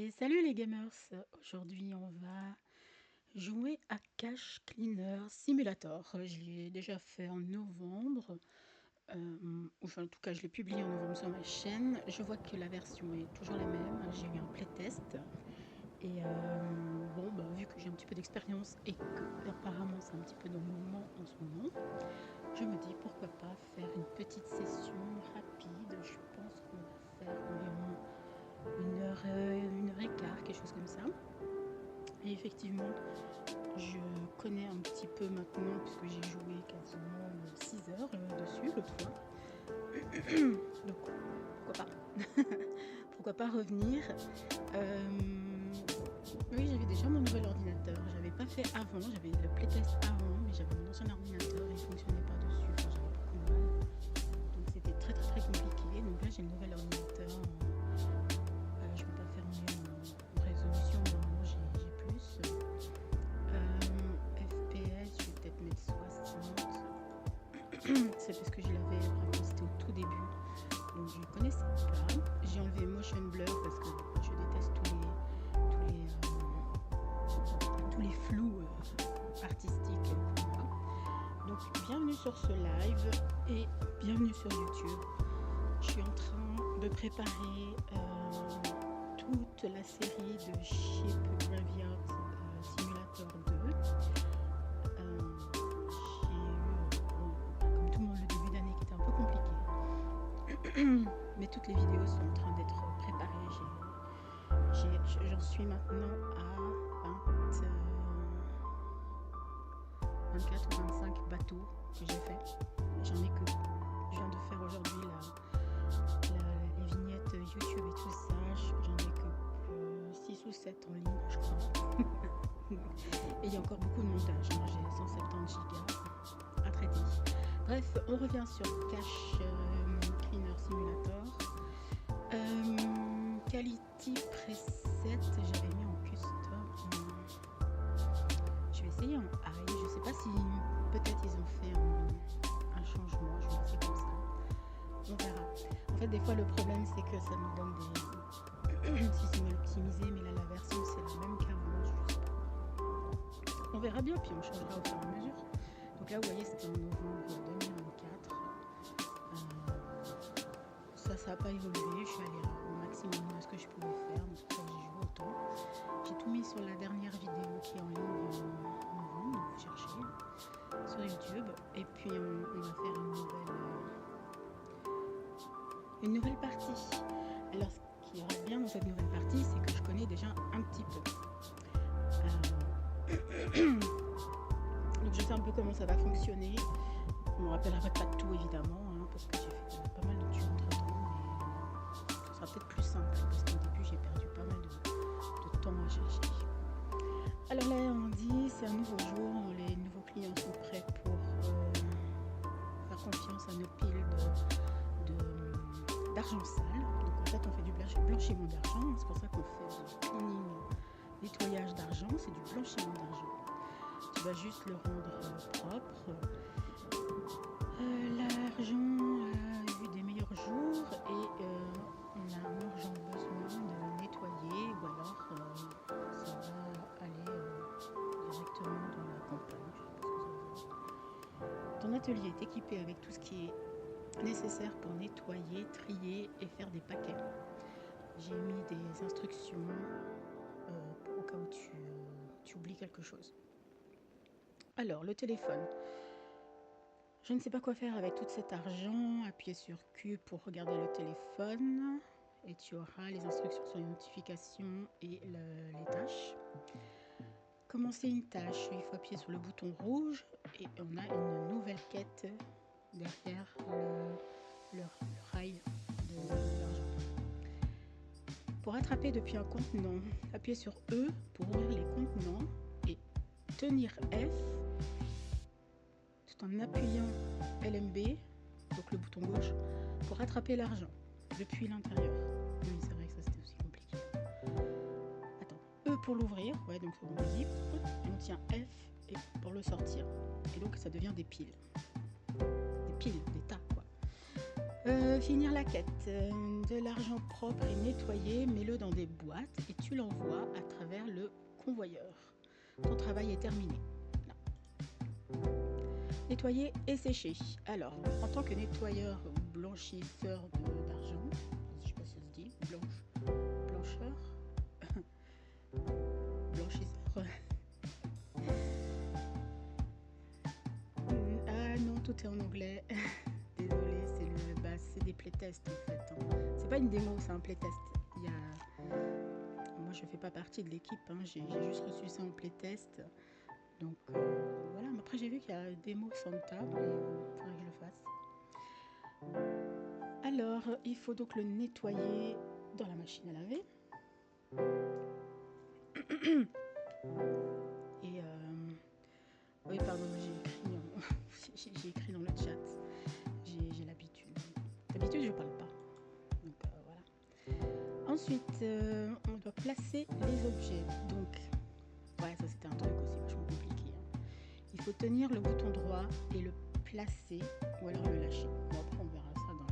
Et salut les gamers! Aujourd'hui on va jouer à Cache Cleaner Simulator. Je l'ai déjà fait en novembre, enfin en tout cas je l'ai publié en novembre sur ma chaîne. Je vois que la version est toujours la même, j'ai eu un playtest. Et bon, vu que j'ai un petit peu d'expérience et que apparemment c'est un petit peu dans le moment en ce moment, je me dis pourquoi pas faire une petite session rapide. Je pense qu'on va faire environ une heure et quart, quelque chose comme ça. Et effectivement, je connais un petit peu maintenant puisque j'ai joué quasiment 6 heures dessus l'autre fois. Donc pourquoi pas pourquoi pas revenir. Oui, j'avais déjà mon nouvel ordinateur, j'avais pas fait avant, j'avais le playtest avant, mais j'avais mon ancien ordinateur et il fonctionnait pas dessus, enfin, j'avais beaucoup de mal, donc c'était très compliqué. Donc là j'ai le nouvel ordinateur, je vais pas faire mieux en résolution, normalement j'ai plus. FPS, je vais peut-être mettre 60. C'est parce que je l'avais vraiment, c'était au tout début, donc je ne connaissais pas. J'ai enlevé motion blur parce que je déteste tous les flous artistiques. Voilà. Donc bienvenue sur ce live et bienvenue sur YouTube. Je suis en train de préparer toute la série de Ship Graveyard Simulator 2. Comme tout le monde, le début d'année qui était un peu compliqué. Mais toutes les vidéos sont en train d'être préparées. J'en suis maintenant à 24 ou 25 bateaux que j'ai fait. J'en ai que. Je viens de faire aujourd'hui les vignettes YouTube et tout ça. J'en ai que 6 ou 7 en ligne, je crois. Et il y a encore beaucoup de montage. J'ai 170 gigas à traiter. Bref, on revient sur Cache Cleaner Simulator. Quality preset, j'avais mis en custom. Je vais essayer en high. Je sais pas si peut-être ils ont fait un changement. Je vais essayer comme ça. On verra. En fait, des fois, le problème c'est que ça nous donne des. Si c'est mal optimisé, mais là la version c'est la même qu'avant. Je sais pas. On verra bien, puis on changera au fur et à mesure. Donc là, vous voyez, c'était en novembre 2024. Ça n'a pas évolué. Je suis allée au maximum de ce que je pouvais faire. Donc ça, j'ai joué autant. J'ai tout mis sur la dernière vidéo qui est en ligne en novembre. Donc vous cherchez sur YouTube. Et puis on va faire une nouvelle partie. Alors ce qui est bien dans cette nouvelle partie, c'est que je connais déjà un petit peu. Donc je sais un peu comment ça va fonctionner. On ne rappellera pas de tout évidemment, parce que j'ai fait pas mal de tutos entre temps, mais ce sera peut-être plus simple parce qu'au début j'ai perdu pas mal de temps à chercher. Alors là on dit c'est un nouveau jour, les nouveaux clients sont prêts pour faire confiance à nos piles d'argent sale. Donc en fait on fait du blanchiment d'argent, c'est pour ça qu'on fait du cleaning, nettoyage d'argent, c'est du blanchiment d'argent. Tu vas juste le rendre propre. L'argent a eu des meilleurs jours et on a un urgent besoin de le nettoyer ou alors ça va aller directement dans la campagne. Ton atelier est équipé avec tout ce qui est nécessaire pour nettoyer, trier et faire des paquets. J'ai mis des instructions au cas où tu oublies quelque chose. Alors, le téléphone. Je ne sais pas quoi faire avec tout cet argent. Appuyez sur Q pour regarder le téléphone. Et tu auras les instructions sur les notifications et les tâches. Commencer une tâche. Il faut appuyer sur le bouton rouge. Et on a une nouvelle quête derrière le rail de l'argent. Pour attraper depuis un contenant, appuyez sur E pour ouvrir les contenants. Et tenir F tout en appuyant LMB, donc le bouton gauche, pour attraper l'argent depuis l'intérieur. Oui, c'est vrai que ça c'était aussi compliqué. Attends, E pour l'ouvrir, ouais, donc on dit, et on tient F et pour le sortir. Et donc ça devient des piles. Des piles, des tas, quoi. Finir la quête. De l'argent propre et nettoyé, mets-le dans des boîtes et tu l'envoies à travers le convoyeur. Ton travail est terminé. Là. Nettoyer et sécher. Alors, en tant que nettoyeur ou blanchisseur d'argent, je ne sais pas si ça se dit, blancheur, blanchisseur. Ah non, tout est en anglais. Désolée, c'est des playtests en fait. Hein. C'est pas une démo, c'est un playtest. Moi, je fais pas partie de l'équipe. Hein. J'ai juste reçu ça en playtest. Donc voilà. Mais après, j'ai vu qu'il y a des mots sans table et il faudrait que je le fasse. Alors, il faut donc le nettoyer dans la machine à laver. Et oui, pardon, j'ai écrit dans le chat. J'ai l'habitude. D'habitude, je parle pas. Donc voilà. Ensuite, on doit placer les objets. Donc, ouais, ça c'était un truc aussi vachement compliqué. Hein. Il faut tenir le bouton droit et le placer, ou alors le lâcher. Bon, après, on verra ça dans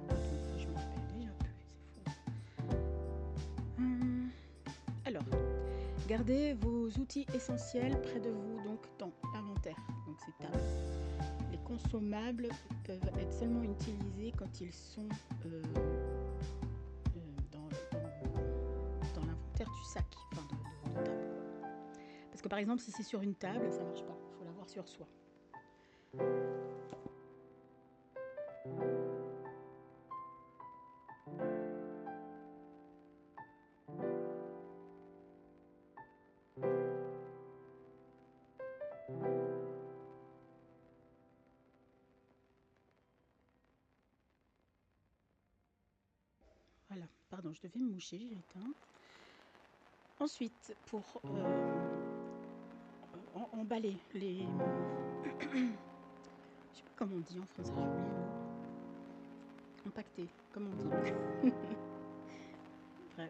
la... Je me rappelle déjà plus, c'est fou. Alors, gardez vos outils essentiels près de vous, donc dans l'inventaire. Donc, c'est table. Les consommables peuvent être seulement utilisés quand ils sont dans l'inventaire du sac, enfin de table. Parce que par exemple, si c'est sur une table, ça marche pas. Il faut l'avoir sur soi. Voilà, pardon, je devais me moucher, j'ai éteint. Ensuite, pour emballer les... Je sais pas comment on dit en français, j'ai oublié le mot. Empaqueter, comment on dit.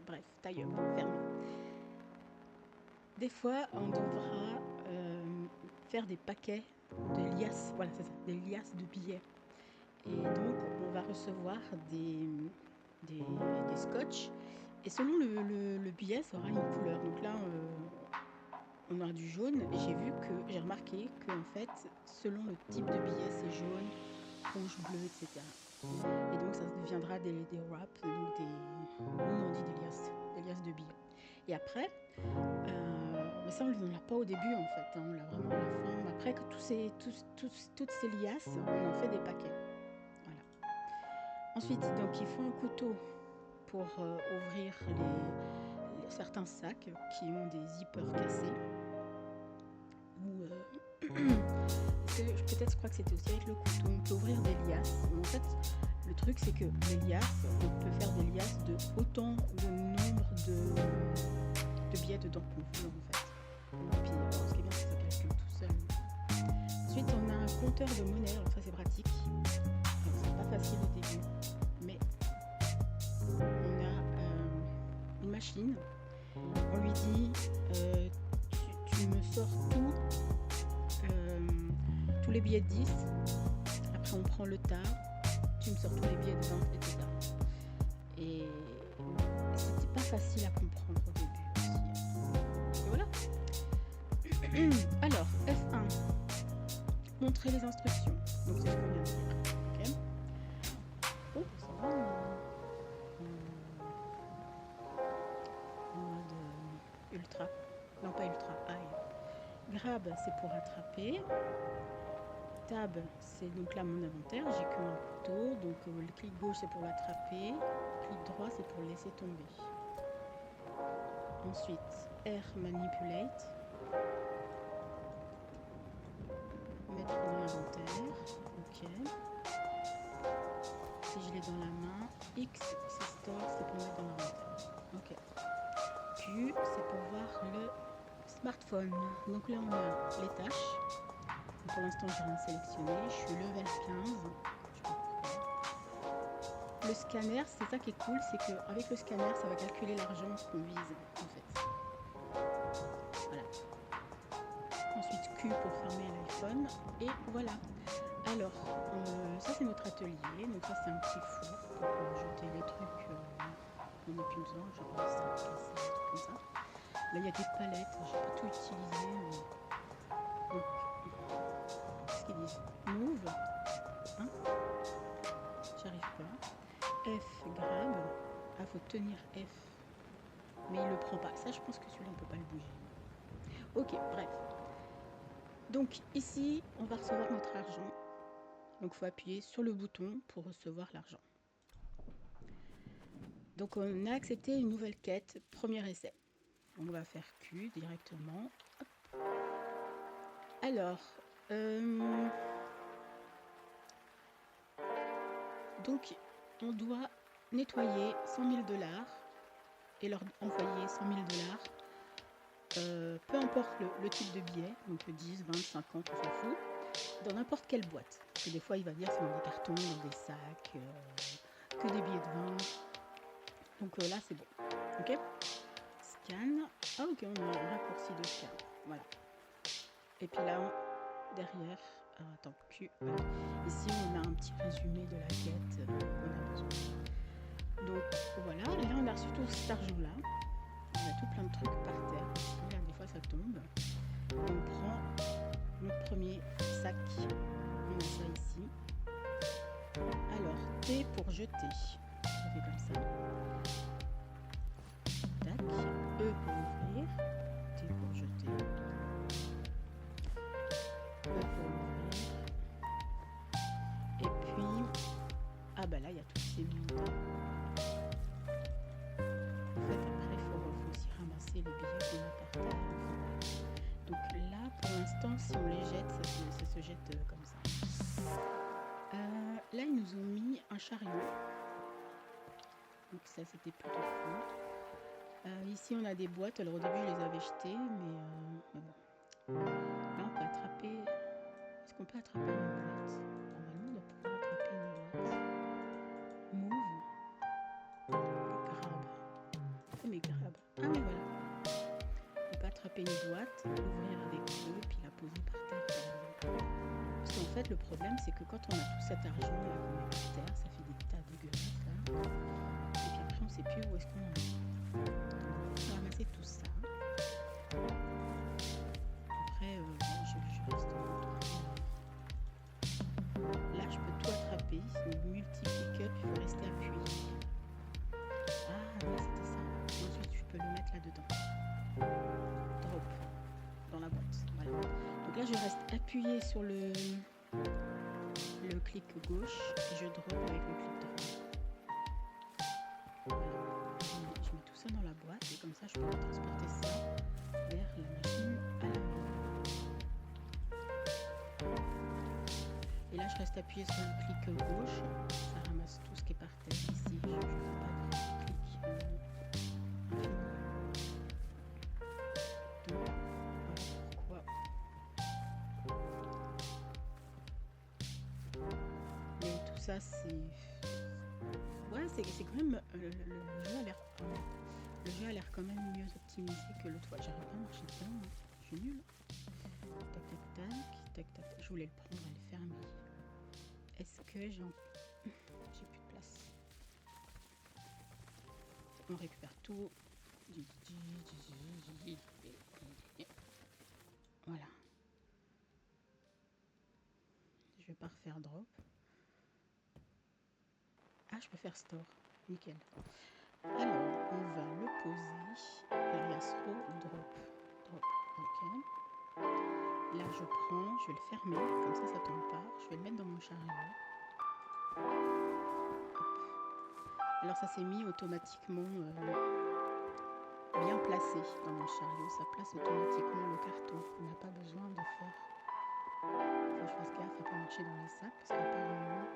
Bref, taille up, fermé. Des fois, on devra faire des paquets de liasses, voilà, c'est ça, des liasses de billets. Et donc, on va recevoir des scotch. Et selon le billet, ça aura une couleur. Donc là, on aura du jaune. Et j'ai remarqué que en fait, selon le type de billet, c'est jaune, rouge, bleu, etc. Et donc, ça deviendra des wraps, donc nous on dit des liasses de billets. Et après, mais ça, on ne l'a pas au début en fait. Hein, on l'a vraiment à la fin. Mais après, que toutes ces liasses, on en fait des paquets. Voilà. Ensuite, donc, il faut un couteau pour ouvrir certains sacs qui ont des zippers cassés. Ou peut-être je crois que c'était aussi avec le couteau. On peut ouvrir des liasses. En fait, le truc c'est que les liasses, on peut faire des liasses de autant de nombre de billets dedans qu'on veut en fait. Et puis ce qui est bien, c'est que ça calcule tout seul. Ensuite, on a un compteur de monnaie. Alors ça, c'est pratique. C'est pas facile au début, mais on a une machine. On lui dit tu me sors tous les billets de 10. Après, on prend le tas. Tu me sors tous les billets de 20, etc. Et c'était pas facile à comprendre au début aussi. Et voilà. Alors, F1. Montrer les instructions. Donc, c'est ce qu'on vient de dire. Ok. Oh, ça va. En mode ultra. Non, pas ultra. High. Grab, c'est pour attraper. Tab, c'est donc là mon inventaire. J'ai que mon couteau. Donc, le clic gauche, c'est pour l'attraper. Clic droit, c'est pour laisser tomber. Ensuite, R, manipulate. Mettre dans l'inventaire. Ok. Si je l'ai dans la main. X, c'est store, c'est pour mettre dans l'inventaire. Ok. Q, c'est pour voir le smartphone. Donc là, on a les tâches. Donc pour l'instant, j'ai rien sélectionné. Je suis level 15. Je sais pas pourquoi. Le scanner, c'est ça qui est cool, c'est qu'avec le scanner, ça va calculer l'argent qu'on vise, en fait. Voilà. Ensuite, Q pour fermer l'iPhone. Et voilà. Alors, ça c'est notre atelier, donc ça c'est un petit four pour jeter les trucs qu'on n'a plus besoin, genre ça, casser, des trucs comme ça. Là il y a des palettes, j'ai pas tout utilisé, mais... Donc, qu'est-ce qu'ils disent? Move, hein? J'arrive pas. F, grab. Ah, faut tenir F. Mais il le prend pas. Ça, je pense que celui-là, on peut pas le bouger. Ok, bref. Donc ici, on va recevoir notre argent. Donc il faut appuyer sur le bouton pour recevoir l'argent. Donc on a accepté une nouvelle quête, premier essai. On va faire Q directement. Hop. Alors, donc on doit nettoyer 100 000 $ et leur envoyer 100 000 $. Peu importe le type de billet, donc 10, 20, 50, on s'en fout, dans n'importe quelle boîte. Parce que des fois, il va dire c'est dans des cartons, dans des sacs, que des billets de vin. Donc là, c'est bon. Ok. Scan. Ah ok, on a un raccourci de scan. Voilà. Et puis là, derrière, attends, Q. Voilà. Ici, on a un petit résumé de la quête qu'on a besoin. Donc voilà, là, on a reçu tout cet argent-là. On a tout plein de trucs par terre. Là, des fois, ça tombe. Et on prend notre premier sac. On a ça ici. Alors, T pour jeter. On fait comme ça. Tac. E pour ouvrir. T pour jeter. E pour ouvrir. Et puis, ah bah là, il y a toutes ces minutes. En fait, après, il faut aussi ramasser les billets qu'on a par terre. Donc là, pour l'instant, si on les jette, ça se jette comme ça. Là, ils nous ont mis un chariot. Donc ça, c'était plutôt cool. Ici, on a des boîtes. Alors au début, je les avais jetées, mais bon. Là, on peut attraper... Est-ce qu'on peut attraper une boîte? Normalement, on doit pouvoir attraper une boîte. Move. Grab. Mais grab. Ah oui, voilà. On peut attraper une boîte, l'ouvrir avec eux, puis la poser par terre, par exemple. Parce qu'en fait, le problème, c'est que quand on a tout cet argent là qu'on met par terre, ça fait des tas dégueulasses là. Et puis après, on ne sait plus où est-ce qu'on en est. Donc, on va ramasser tout ça. Après, bon, je reste dans le truc. Là, je peux tout attraper. C'est une multi-pick-up, il faut rester appuyé. Ah, oui, c'était ça. Ensuite, je peux le mettre là-dedans. Drop dans la boîte. Voilà. Donc là, je reste appuyé sur le clic gauche et je drop avec le clic droit. Voilà. Je mets tout ça dans la boîte et comme ça, je peux transporter ça vers la machine à laver. Et là, je reste appuyé sur le clic gauche. Ça ramasse tout ce qui est par terre ici. Je ne fais pas de clic infini. Donc, voilà pourquoi. Mais tout ça, c'est... Ouais, c'est quand même... Le jeu a l'air quand même mieux optimisé que l'autre fois. J'arrive pas à marcher dedans, hein. Je suis nulle. Tac, tac, tac, tac, tac. Je voulais le prendre et le fermer. Est-ce que j'ai plus de place? On récupère tout. Voilà. Je vais pas refaire drop. Ah, je peux faire store. Nickel. Alors, on va le poser. Alors, il y a throw, drop. Drop. Ok. Là, je prends, je vais le fermer. Comme ça tombe pas. Je vais le mettre dans mon chariot. Alors, ça s'est mis automatiquement bien placé dans mon chariot. Ça place automatiquement le carton. On n'a pas besoin de faire... Faut que je fasse gaffe à pas marcher dans les sacs parce qu'apparemment...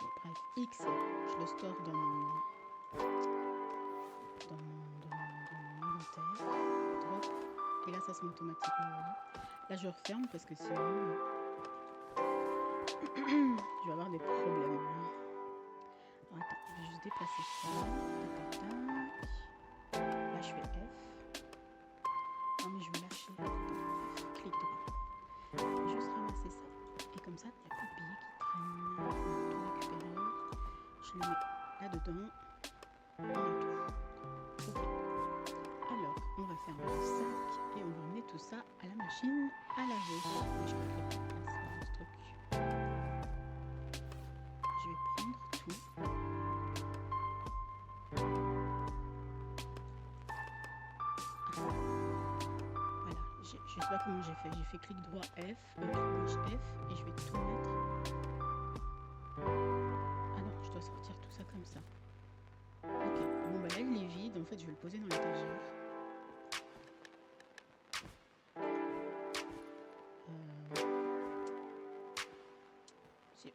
Bon, bref, X, je le store dans mon inventaire. Drop. Et là, ça se met automatiquement. Là, je referme parce que sinon... je vais avoir des problèmes. Alors, attends, je vais juste déplacer ça. Tac, tac, tac. Là, je fais F. Non, mais je vais lâcher. Attends, F, clic droit. Je vais juste ramasser ça. comme ça, il n'y a plus de billets qui traînent. On va tout récupérer. Je le mets là-dedans. On a tout. Ok. Alors, on va faire un sac et on va emmener tout ça à la machine à laver. Mais je peux pas de place dans ce truc. Je vais prendre tout. Voilà, je sais pas comment j'ai fait. J'ai fait clic droit F, clic gauche F et je vais tout mettre. Ah non, je dois sortir tout ça comme ça. Ok, bon bah là il est vide. En fait, je vais le poser dans l'étagère.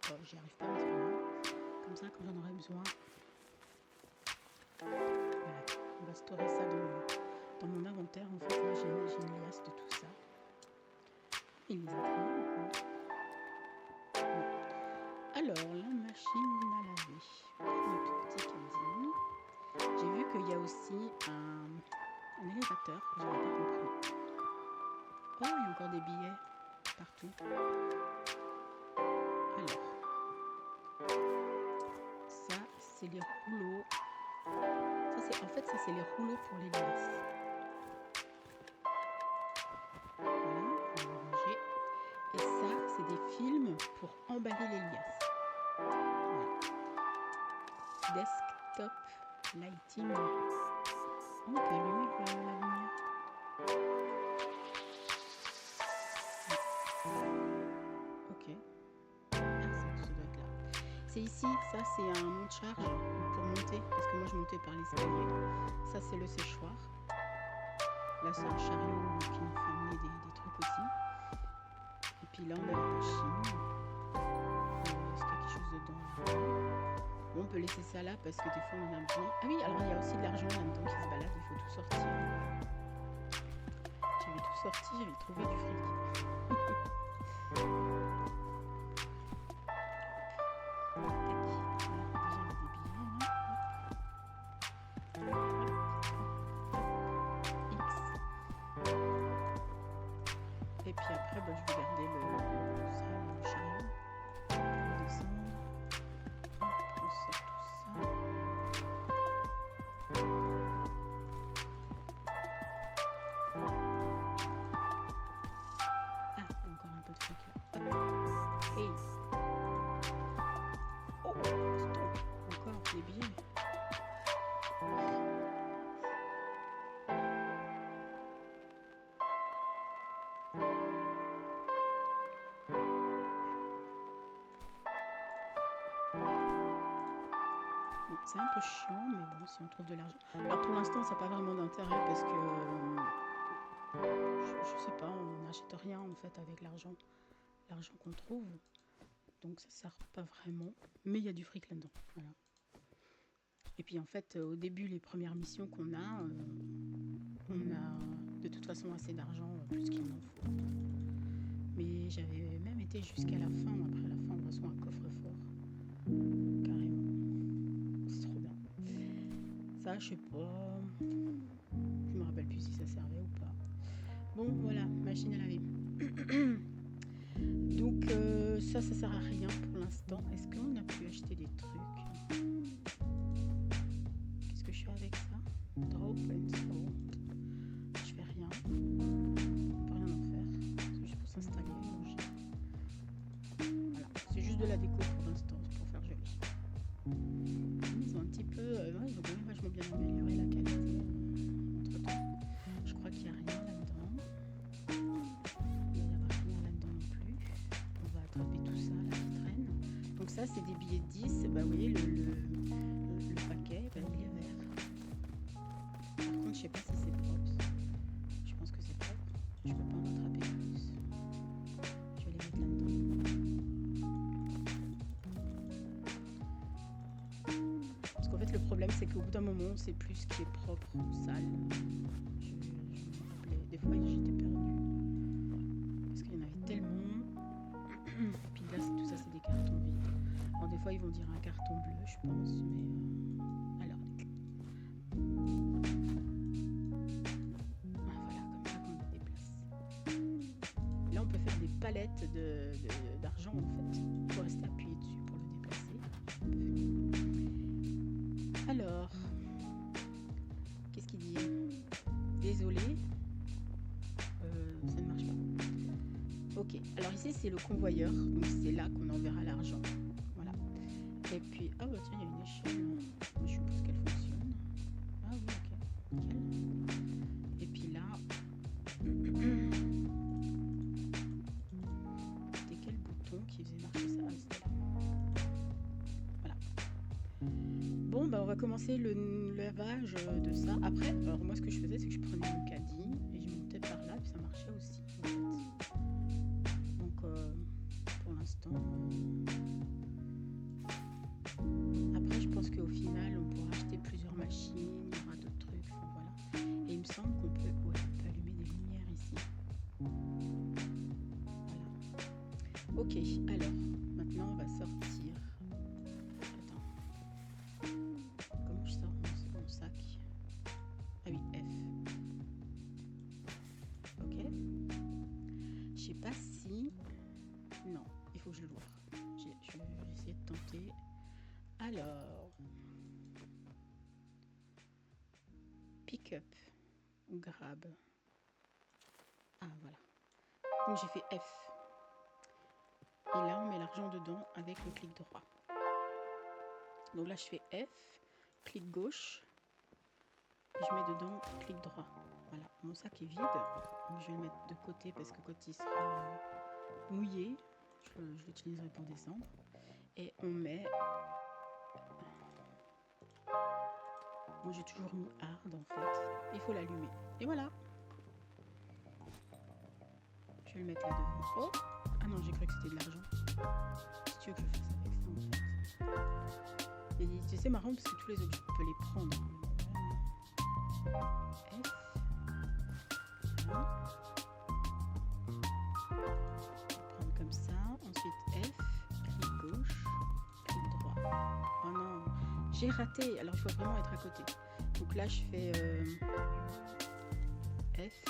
Oh, j'y arrive pas, mais c'est pas grave. Comme ça, quand j'en aurai besoin. Voilà, on va storer ça dans mon inventaire. En fait, là, j'ai une liasse de tout ça. Il les a triés. Bon. Alors, la machine à laver. Notre petit caddie. J'ai vu qu'il y a aussi un élévateur. Je n'avais pas compris. Oh, il y a encore des billets partout. Alors, ça, c'est les rouleaux. En fait, ça, c'est les rouleaux pour les liasses. Voilà, on va ranger. Et ça, c'est des films pour emballer les liasses. Voilà. Desktop lighting. Oh, on peut allumer la lumière. Ok. Ah, ça doit être là. C'est ici, ça c'est un monte-charge pour monter, parce que moi je montais par l'escalier. Ça c'est le séchoir. Là c'est un chariot qui nous fait amener des trucs aussi. Et puis là on a la machine. Est-ce qu'il y a quelque chose dedans? Bon, on peut laisser ça là parce que des fois on en a besoin. Ah oui, alors il y a aussi de l'argent là-dedans qui se balade, il faut tout sortir. J'avais tout sorti, j'avais trouvé du fric. Et puis après, bah, je vais garder le chariot. On va descendre. On sort tout ça. Ah, encore un peu de truc là. Hey. Oh, stop. Encore des billets. C'est un peu chiant, mais bon, si on trouve de l'argent. Alors pour l'instant, ça n'a pas vraiment d'intérêt parce que je sais pas, on n'achète rien en fait avec l'argent qu'on trouve. Donc ça sert pas vraiment, mais il y a du fric là-dedans. Voilà. Et puis en fait, au début, les premières missions qu'on a, on a de toute façon assez d'argent, plus qu'il n'en faut. Mais j'avais même été jusqu'à la fin. Après la fin, on reçoit un coffre-fort. Carrément. C'est trop bien. Ça, je sais pas. Je me rappelle plus si ça servait ou pas. Bon, voilà, machine à laver. Donc, ça sert à rien pour l'instant. Est-ce qu'on a pu acheter des trucs? Qu'est-ce que je fais avec ça? Drop and slow. Je fais rien. On peut rien en faire. C'est juste pour s'installer, manger. Voilà, c'est juste de la déco pour l'instant, pour faire joli. Ils ont un petit peu, ils ont quand même vachement bien amélioré la qualité entre temps. Je crois qu'il n'y a rien là-dedans. Il n'y a rien là-dedans non plus. On va attraper tout ça là qui traîne. Donc ça c'est des billets de 10. Bah, vous voyez le paquet, bah, il est vert. Par contre je sais pas si c'est propre. Je pense que c'est propre. Je peux pas en attraper plus. Je vais les mettre là-dedans. Parce qu'en fait le problème c'est qu'au bout d'un moment on sait plus ce qui est propre ou sale. Je me rappelais. Des fois j'étais perdue. Parce qu'il y en avait tellement. Et puis là tout ça c'est des cartons vides. Alors des fois ils vont dire un carton bleu je pense. Mais alors. Voilà, comme ça qu'on les déplace. Là on peut faire des palettes d'argent. l'argent en fait. Il faut rester appuyé dessus pour le déplacer. Alors, qu'est-ce qu'il dit? Désolé, ça ne marche pas. Ok, alors ici c'est le convoyeur, donc c'est là qu'on enverra l'argent. Voilà. Et puis, ah bah tiens, il y a une échelle. Je suppose qu'elle fonctionne. Ah oui, ok, nickel. Et puis là, c'était quel bouton qui faisait marcher ça? Ah, c'était là. Voilà. Bon, bah on va commencer le lavage de ça. Après, alors moi ce que je faisais, c'est que je prenais mon caddie et je montais par là, puis ça marchait aussi. En fait. Donc, pour l'instant. Après, je pense qu'au final, on pourra acheter plusieurs machines, il y aura d'autres trucs. Enfin, voilà. Et il me semble qu'on peut, ouais, on peut allumer des lumières ici. Voilà. Ok, alors, maintenant on va sortir. Attends. Comment je sors mon sac? Ah oui, F. Ok. Je sais pas si... Non, il faut que je l'ouvre. Je vais essayer de tenter. Alors... Pick-up ou grab. Ah, voilà. Donc j'ai fait F. Et là, on met l'argent dedans avec le clic droit. Donc là, je fais F, clic gauche, et je mets dedans clic droit. Voilà, mon sac est vide. Donc je vais le mettre de côté parce que quand il sera mouillé, je l'utiliserai pour descendre. Et on met... Moi, j'ai toujours mis hard en fait. Il faut l'allumer. Et voilà. Je vais le mettre là devant. Oh! Ah non, j'ai cru que c'était de l'argent. Si tu veux que je fasse avec ça en fait. Et c'est marrant parce que tous les objets, on peut les prendre. F. Voilà. On va prendre comme ça. Ensuite F, clic gauche, clic droit. Oh non, j'ai raté. Alors il faut vraiment être à côté. Donc là je fais F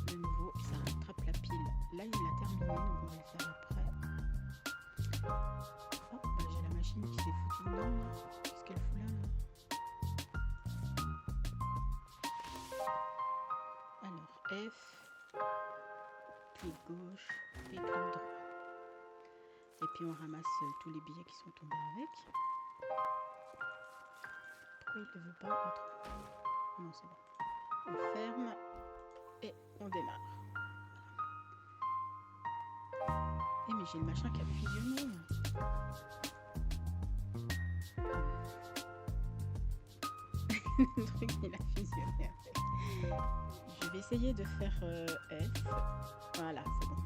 de nouveau et ça rattrape la pile. Là il a terminé, donc on va le faire après. Oh, bah, j'ai la machine qui s'est foutue de moi. Qu'est-ce qu'elle fout là? Alors F, clic gauche et clic droit. Et puis on ramasse tous les billets qui sont tombés avec. Pourquoi il ne veut pas être... Non, c'est bon. On ferme et on démarre. Eh mais j'ai le machin qui a fusionné. Le truc il a fusionné avec. Je vais essayer de faire F. Voilà, c'est bon.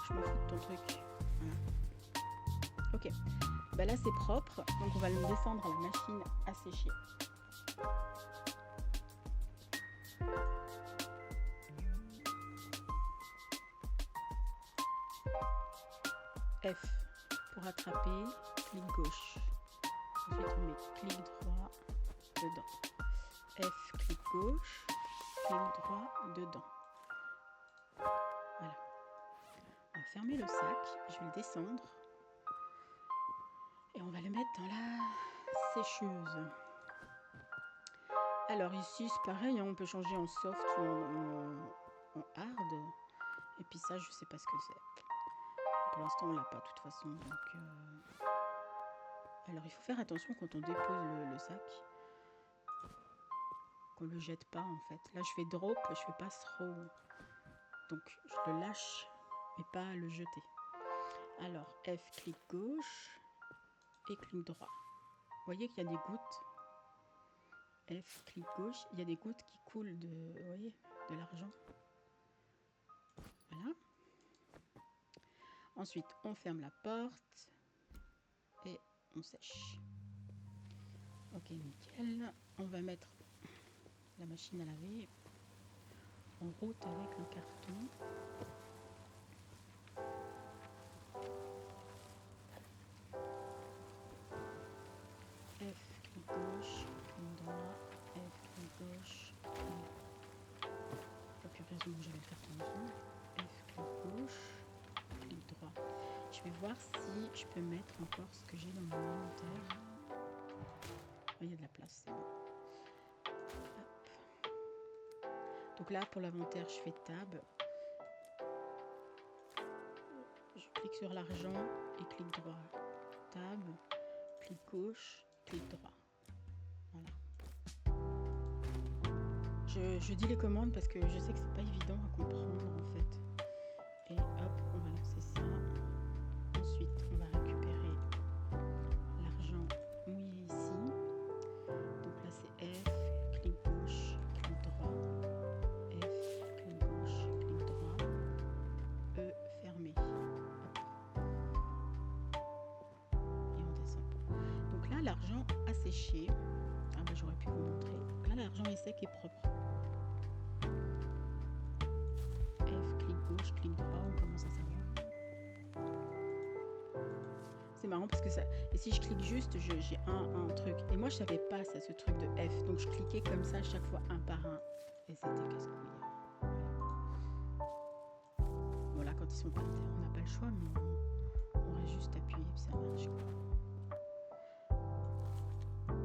Je m'en fous de ton truc. Voilà. Ok. Bah là c'est propre, donc on va le descendre à la machine à sécher. F pour attraper, clic gauche. Ensuite on met clic droit dedans. F, clic gauche, clic droit dedans. Voilà. On va fermer le sac, je vais le descendre. Et on va le mettre dans la sécheuse. Alors ici c'est pareil, hein, on peut changer en soft ou en hard. Et puis ça je sais pas ce que c'est. Pour l'instant on l'a pas de toute façon. Donc, alors il faut faire attention quand on dépose le sac. Qu'on le jette pas en fait. Là je fais drop, je fais pas throw. Donc je le lâche mais pas le jeter. Alors F, clic gauche et clic droit. Vous voyez qu'il y a des gouttes. F, clic gauche, il y a des gouttes qui coulent de, vous voyez, de l'argent. Voilà. Ensuite, on ferme la porte et on sèche. Ok, nickel. On va mettre la machine à laver en route avec le carton. F, clic gauche, clic droit, F, clic gauche, et puis heureusement j'avais le carton ensemble. F, clic gauche, clic droit. Je vais voir si je peux mettre encore ce que j'ai dans mon inventaire. Oh, il y a de la place, c'est bon. Hop. Donc là, pour l'inventaire, je fais tab. Je clique sur l'argent et clic droit. Tab, clic gauche, clic droit. Voilà. Je dis les commandes parce que je sais que c'est pas évident à comprendre en fait. Et hop, on va lancer ça. Ensuite, on va récupérer l'argent mouillé ici. Donc là, c'est F, clic gauche, clic droit. F, clic gauche, clic droit. E, fermé. Hop. Et on descend. Donc là, l'argent a séché. Ah bah, j'aurais pu vous montrer. Là, l'argent est sec et propre. Clic droit, on commence à savoir. C'est marrant parce que ça. Et si je clique juste, j'ai un truc. Et moi je savais pas ça, ce truc de F. Donc je cliquais comme ça chaque fois un par un. Et c'était casse-couille. Bon là quand ils sont par terre, on n'a pas le choix, mais on reste juste appuyé puis ça marche.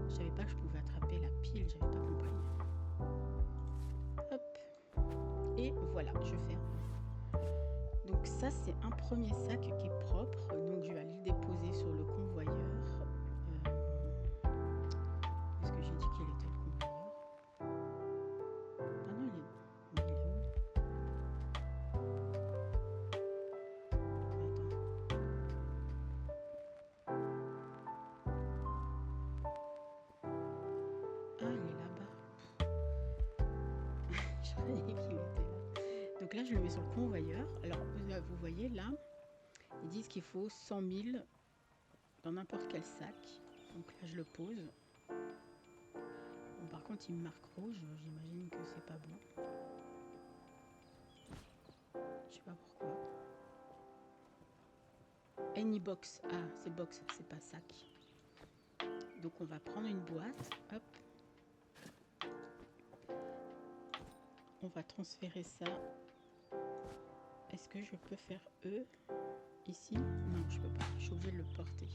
Je savais pas que je pouvais attraper la pile, j'avais pas compris. Hop. Et voilà, je ferme. Donc ça c'est un premier sac qui est propre, donc je vais aller le déposer sur le convoyeur. Est-ce que j'ai dit quel était le convoyeur? Ah non, il est où? Attends. Ah, il est là-bas. Je croyais qu'il était là. Donc là, je le mets sur le convoyeur. Alors, vous voyez là, ils disent qu'il faut 100 000 dans n'importe quel sac. Donc là, je le pose. Bon, par contre, il me marque rouge. J'imagine que c'est pas bon. Je sais pas pourquoi. Any box. Ah, c'est box, c'est pas sac. Donc on va prendre une boîte. Hop. On va transférer ça. Est-ce que je peux faire E ici? Non, je peux pas. Je suis obligée de le porter.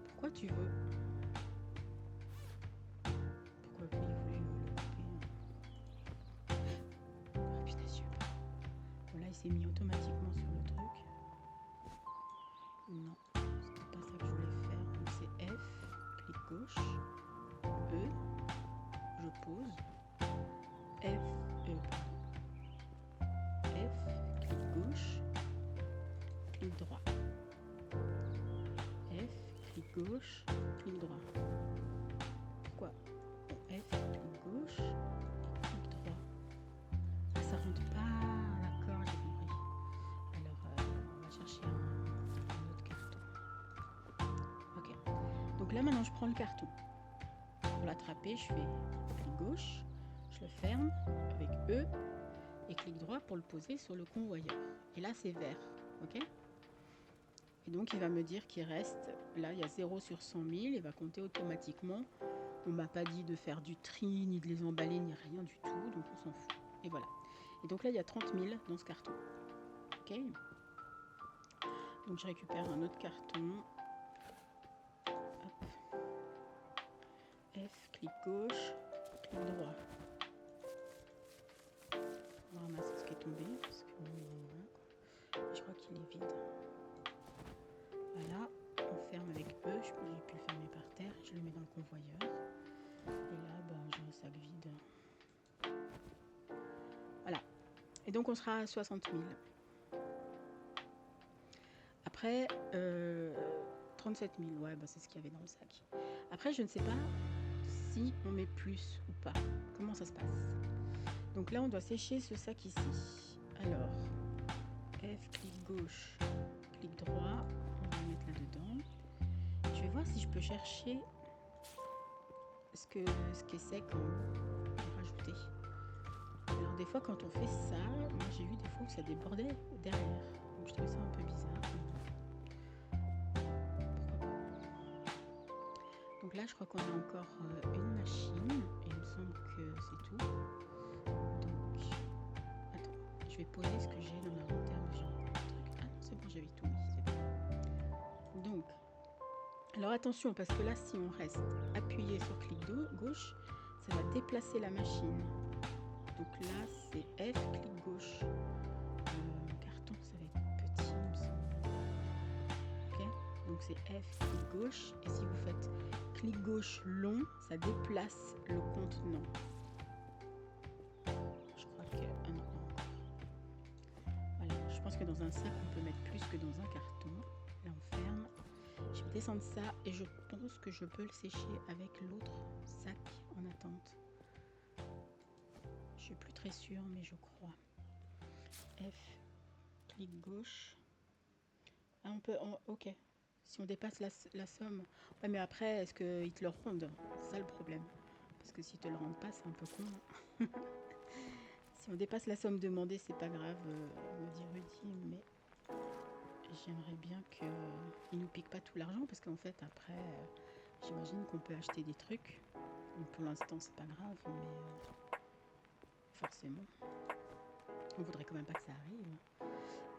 Pourquoi tu veux? Pourquoi lui il voulait le couper? Ah putain, super. Bon, là, il s'est mis automatiquement sur le truc. Non, c'était pas ça que je voulais faire. Donc c'est F, clic gauche, E, je pose. F, E, F, clic gauche, clic droit. F, clic gauche, clic droit. Pourquoi? F, clic gauche, clic droit. Ah, ça rentre pas. D'accord, j'ai compris. Alors, on va chercher un autre carton. Ok. Donc là, maintenant, je prends le carton. Pour l'attraper, je fais clic gauche, je le ferme avec E et clic droit pour le poser sur le convoyeur. Et là, c'est vert. Ok? Et donc, il va me dire qu'il reste, là, il y a 0 sur 100 000, il va compter automatiquement. On ne m'a pas dit de faire du tri, ni de les emballer, ni rien du tout, donc on s'en fout. Et voilà. Et donc là, il y a 30 000 dans ce carton. Ok? Donc, je récupère un autre carton. Hop. F, clic gauche, clic droit. On va ramasser ce qui est tombé, parce que je crois qu'il est vide. Voilà, on ferme avec E, j'ai pu le fermer par terre, je le mets dans le convoyeur. Et là, j'ai un sac vide. Voilà. Et donc on sera à 60 000. Après, 37 000, ouais, c'est ce qu'il y avait dans le sac. Après, je ne sais pas si on met plus ou pas. Comment ça se passe? Donc là, on doit sécher ce sac ici. Alors, F, clic gauche, clic droit, on va le mettre là-dedans. Je vais voir si je peux chercher ce qui est sec en haut et rajouter. Alors des fois quand on fait ça, moi j'ai vu des fois où ça débordait derrière. Donc je trouve ça un peu bizarre. Pourquoi pas? Donc là je crois qu'on a encore une machine et il me semble que c'est tout. Donc attends, je vais poser ce que j'ai dans l'inventaire. J'ai encore un truc. Ah non c'est bon, j'avais tout mis, c'est bon. Donc, alors attention, parce que là, si on reste appuyé sur clic gauche, ça va déplacer la machine. Donc là, c'est F, clic gauche. Carton, ça va être petit, il me semble. Ok, donc c'est F, clic gauche. Et si vous faites clic gauche long, ça déplace le contenant. Je crois que... Ah non, voilà, je pense que dans un sac, on peut mettre plus que dans un carton. Là, on ferme. Je vais descendre ça et je pense que je peux le sécher avec l'autre sac en attente. Je suis plus très sûre, mais je crois. F, clic gauche. Ah, on peut... ok. Si on dépasse la somme... Ouais, mais après, est-ce qu'ils te le rendent? C'est ça le problème. Parce que s'ils te le rendent pas, c'est un peu con. Hein. Si on dépasse la somme demandée, c'est pas grave, me dit Rudy, mais j'aimerais bien qu'ils nous piquent pas tout l'argent, parce qu'en fait, après, j'imagine qu'on peut acheter des trucs. Donc pour l'instant, c'est pas grave, mais forcément, on voudrait quand même pas que ça arrive.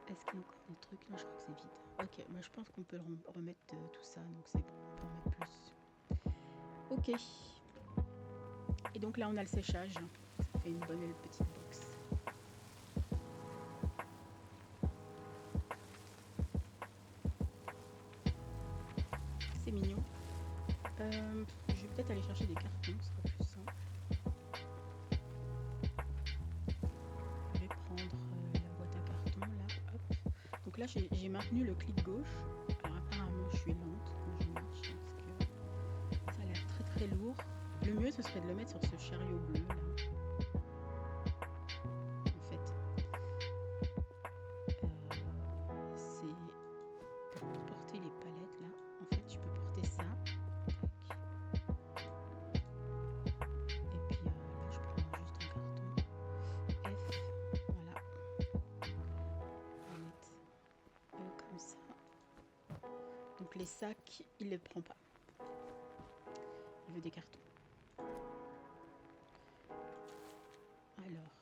Est-ce qu'il y a encore des trucs? Non, je crois que c'est vide. Ok, moi je pense qu'on peut remettre tout ça, donc c'est bon, on peut en mettre plus. Ok. Et donc là, on a le séchage. Ça fait une bonne petite box. C'est mignon. Je vais peut-être aller chercher des cartons, ce sera plus simple. Je vais prendre la boîte à carton, là, hop. Donc là, j'ai maintenu le clic gauche. Alors apparemment, je suis lente quand je marche, parce que ça a l'air très très lourd. Le mieux, ce serait de le mettre sur ce chariot bleu, là. En fait, c'est pour porter les palettes, là. En fait, tu peux porter ça. Les sacs, il les prend pas. Il veut des cartons. Alors,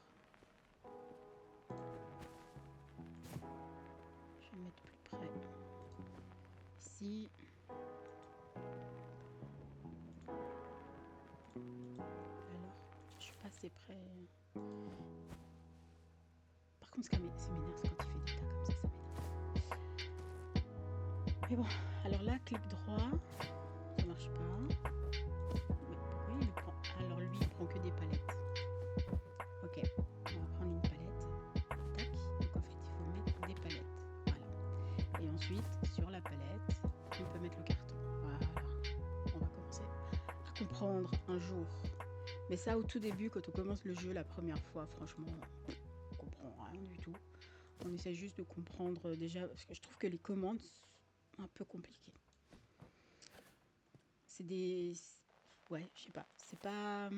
je vais me mettre plus près. Ici. Alors, je suis pas assez près. Par contre, ça m'énerve quand il fait des tas comme ça m'énerve. Mais bon, alors là, clic droit, ça marche pas. Mais pourquoi il prend? Alors lui, il prend que des palettes. Ok, on va prendre une palette. Tac. Donc en fait, il faut mettre des palettes. Voilà. Et ensuite, sur la palette, on peut mettre le carton. Voilà. On va commencer à comprendre un jour. Mais ça, au tout début, quand on commence le jeu la première fois, franchement, on comprend rien du tout. On essaie juste de comprendre déjà, parce que je trouve que les commandes sont un peu compliquées. C'est des... Ouais, je sais pas. C'est pas...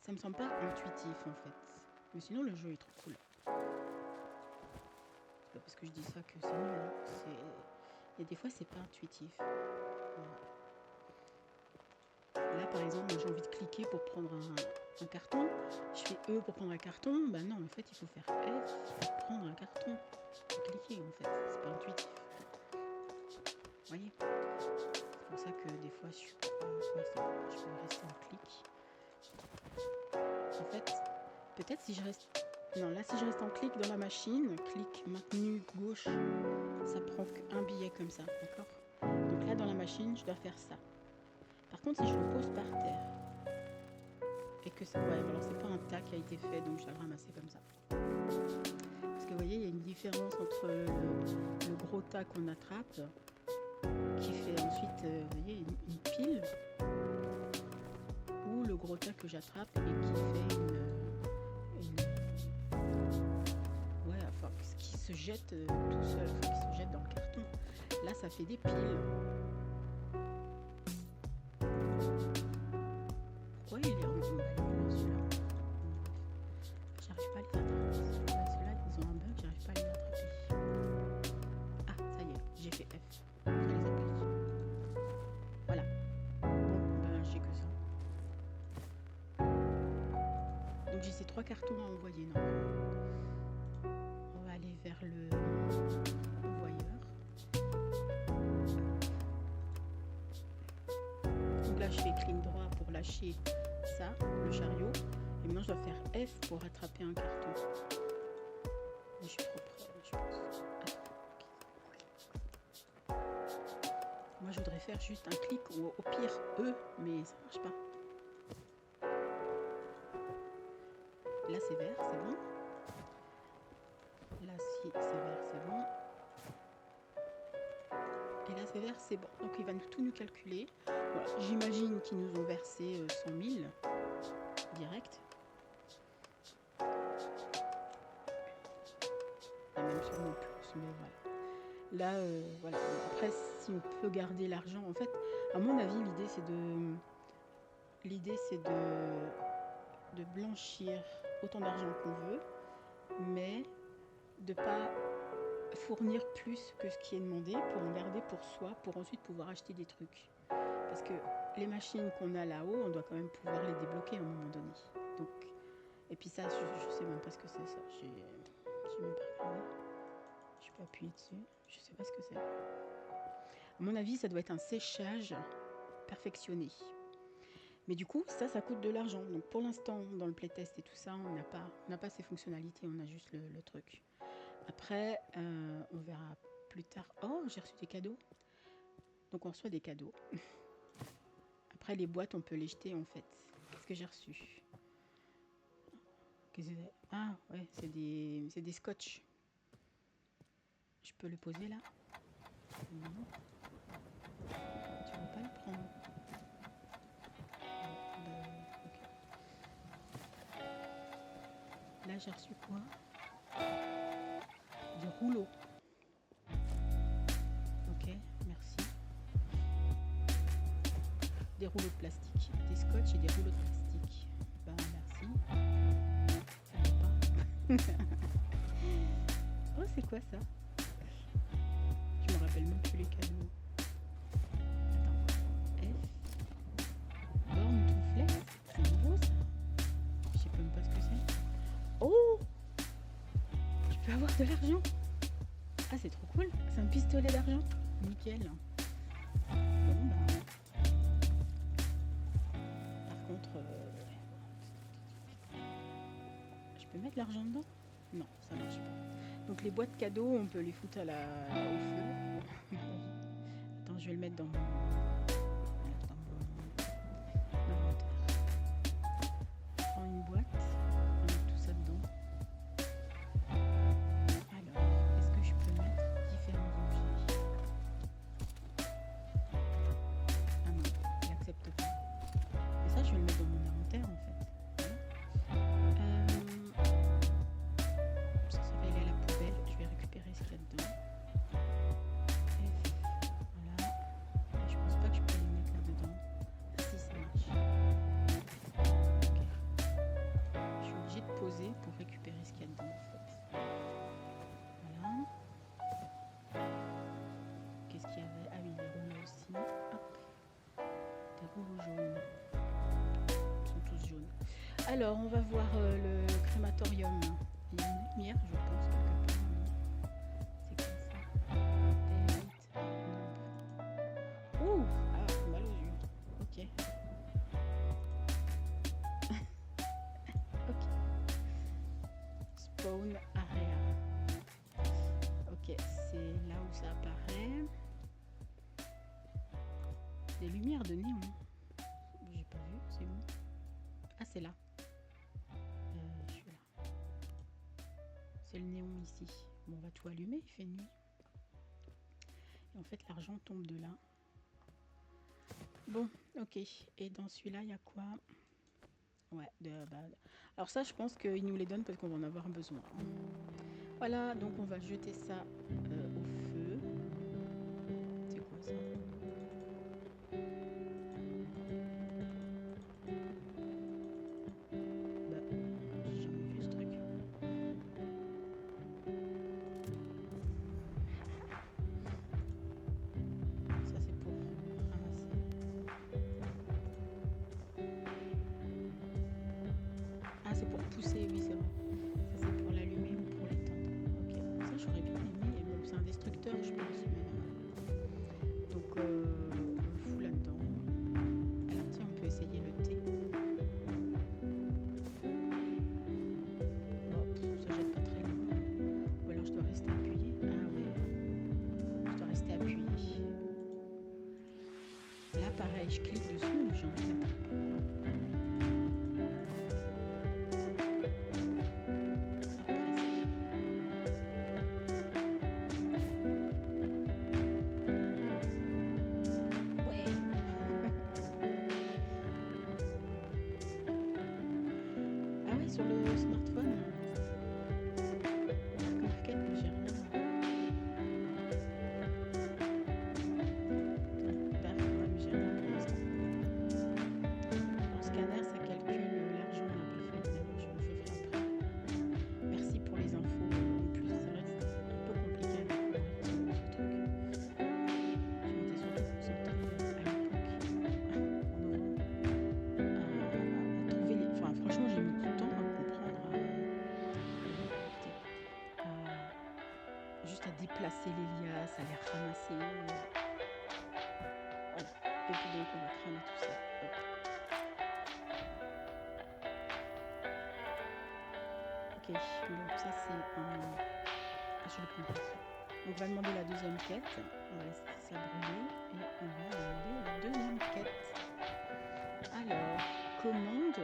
Ça me semble pas intuitif, en fait. Mais sinon, le jeu est trop cool. C'est pas parce que je dis ça que c'est nul. Hein. Il y a des fois, c'est pas intuitif. Voilà. Là, par exemple, j'ai envie de cliquer pour prendre un carton. Je fais E pour prendre un carton. Ben non, en fait, il faut faire F pour prendre un carton. Cliquer, en fait. C'est pas intuitif. Vous voyez? C'est pour ça que des fois, je peux rester en clic. En fait, peut-être si je reste... Non, là, si je reste en clic dans la machine, clic maintenu gauche, ça prend qu'un billet comme ça, d'accord? Donc là, dans la machine, je dois faire ça. Par contre, si je le pose par terre, et que c'est... Ouais, alors c'est pas un tas qui a été fait, donc je dois le ramasser comme ça. Parce que vous voyez, il y a une différence entre le gros tas qu'on attrape, qui fait ensuite, vous voyez, une pile, ou le gros tas que j'attrape et qui fait ouais, enfin, qui se jette tout seul, enfin, qui se jette dans le carton. Là, ça fait des piles. Pourquoi il est en emballé celui-là? J'arrive pas à les attraper. Ceux-là, ils ont un bug, j'arrive pas à les attraper. Ah, ça y est, j'ai fait F. Je les applique. Voilà. Bon, ben, j'ai que ça. Donc j'ai ces 3 cartons à envoyer normalement. On va aller vers le envoyeur. là je fais clic droit pour lâcher ça, le chariot. Et maintenant je dois faire F pour attraper un carton. Je suis trop près, je pense. Moi je voudrais faire juste un clic ou au pire E, mais ça marche pas. Là c'est vert, c'est bon. Là si c'est vert, c'est bon. Et là c'est vert, c'est bon. Donc il va tout nous calculer. Voilà. J'imagine qu'ils nous ont versé 100 000 direct. Et même sûrement plus, mais voilà. Là, voilà. Après, si on peut garder l'argent, en fait, à mon avis, l'idée c'est de blanchir autant d'argent qu'on veut, mais de pas fournir plus que ce qui est demandé pour en garder pour soi, pour ensuite pouvoir acheter des trucs. Parce que les machines qu'on a là-haut, on doit quand même pouvoir les débloquer à un moment donné. Donc, et puis ça, je sais même pas ce que c'est ça. J'ai même pas regardé. Je peux appuyer dessus. Je sais pas ce que c'est. À mon avis, ça doit être un séchage perfectionné. Mais du coup, ça coûte de l'argent. Donc pour l'instant, dans le playtest et tout ça, on n'a pas ces fonctionnalités, on a juste le truc. Après, on verra plus tard. Oh, j'ai reçu des cadeaux. Donc on reçoit des cadeaux. Après, les boîtes, on peut les jeter en fait. Qu'est-ce que j'ai reçu? Ah, ouais, c'est des scotch. Je peux le poser là? Non. Tu veux pas le prendre? Ok. Là, j'ai reçu quoi? Des rouleaux. Ok, merci. Des rouleaux de plastique. Des scotch et des rouleaux de plastique. Ben, merci. Ça va pas. Oh, c'est quoi ça? Je me rappelle même plus les cadeaux. Attends. F. Borne tout flex. C'est nouveau ça? Je sais même pas ce que c'est. Oh! Je peux avoir de l'argent. Ah, c'est trop cool. C'est un pistolet d'argent. Nickel. Bon, bah. Par contre, je peux mettre l'argent dedans? Non, ça marche pas. Donc les boîtes cadeaux, on peut les foutre au feu. Attends, je vais le mettre dans mon inventaire. Je prends une boîte, on met tout ça dedans. Alors, est-ce que je peux mettre différents objets? Ah non, il n'accepte pas. Mais ça, je vais le mettre dans mon inventaire en fait. Ça va aller à la poubelle. Je vais récupérer ce qu'il y a dedans. Voilà. Je pense pas que je peux les mettre là-dedans. Ah si, ça marche. Ok. Je suis obligée de poser pour récupérer ce qu'il y a dedans en fait. Voilà. Qu'est-ce qu'il y avait? Ah oui, les rouleaux aussi. Hop. Des rouleaux jaunes. Ils sont tous jaunes. Alors, on va voir le crématorium. Il y a une lumière, je pense, quelque part. C'est comme ça. Date, nombre. Ouh! Ah, c'est mal aux yeux. Ok. Ok. Spawn area. Ok, c'est là où ça apparaît. Des lumières de néon. J'ai pas vu, c'est où? Ah, c'est là. Je suis là. C'est le néon ici. Bon, on va tout allumer, il fait nuit. Et en fait, l'argent tombe de là. Bon, ok. Et dans celui-là, il y a quoi? Ouais, alors ça, je pense qu'il nous les donne parce qu'on va en avoir besoin. Voilà, donc on va jeter ça au feu. C'est quoi ça? J'ai jamais vu ce truc. Ça, c'est pour ramasser. Ah, c'est pour pousser, oui, c'est vrai. Ça, c'est pour l'allumer ou pour l'étendre. Ok, ça, j'aurais bien aimé. C'est un pareil, je clique dessus, mais j'ai envie d'attraper. Ah oui, sur le smartphone, Dark Market, mais j'ai rien. Dark, ouais, mais j'ai rien pour l'instant. En scanner, ça calcule l'argent, on n'a pas fait, mais je ferai après. Merci pour les infos. En plus, c'est vrai que c'est un peu compliqué à découvrir ce truc. Je m'étais surtout concentrée à l'époque, en novembre, à trouver les. Enfin, franchement, j'ai mis du temps à comprendre, juste à déplacer les liasses, à les ramasser. Voilà. Et puis donc, on va cramer tout ça. Hop. Ok, donc ça c'est un. Ah, je le prends après. On va demander la deuxième quête. On va laisser ça brûler et on va demander la deuxième quête. Alors, commande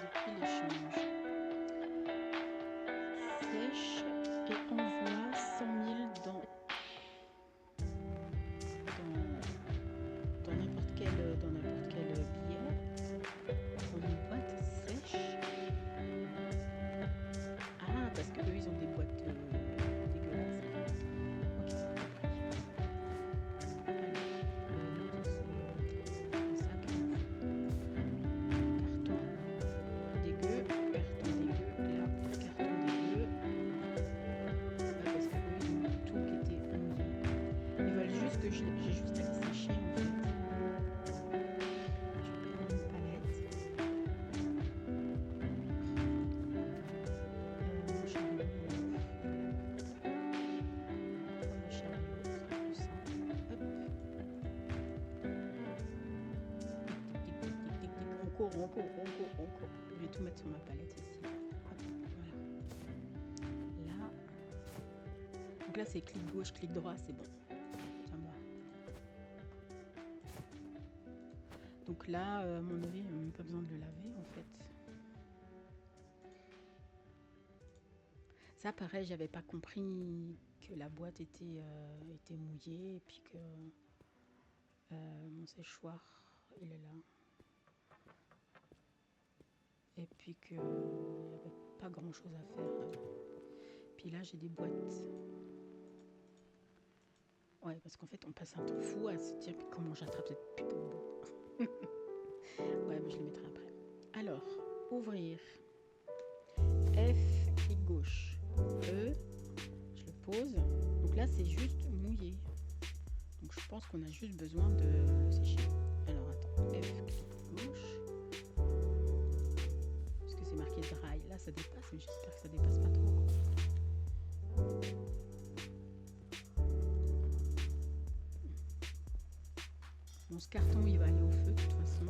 depuis l'échange. Sèche et envoie 100 000 dans n'importe quel billet, dans une boîte sèche. Ah, parce que eux ils ont des boîtes dégueulasses. Ok, c'est compris. Alors, un sac, carton dégueu, là, carton dégueu. Parce que eux ils ont tout qui était mouillé. Ils veulent juste que j'ai juste à les sécher en fait. Je vais prendre une palette. Mon chariot, le chariot, ce sera plus simple. Hop. Tic, tic, tic, tic, tic, tic. On court. Je vais tout mettre sur ma palette ici. Hop, voilà. Là. Donc là c'est clic gauche, clic droit, c'est bon. Ça va. Donc là, à mon avis, il n'y a même pas besoin de le laver en fait. Ça, pareil, j'avais pas compris que la boîte était mouillée et puis que mon séchoir, il est là. Et puis qu'il n'y avait pas grand chose à faire. Puis là, j'ai des boîtes. Ouais, parce qu'en fait, on passe un temps fou à se dire comment j'attrape cette putain de boîte. Ouais, mais je les mettrai après. Alors, ouvrir. F, clic gauche. E, je le pose. Donc là, c'est juste mouillé. Donc je pense qu'on a juste besoin de le sécher. Alors attends, F, clic gauche. Parce que c'est marqué dry. Là, ça dépasse, mais j'espère que ça dépasse pas trop. Bon, ce carton, il va aller au feu de toute façon.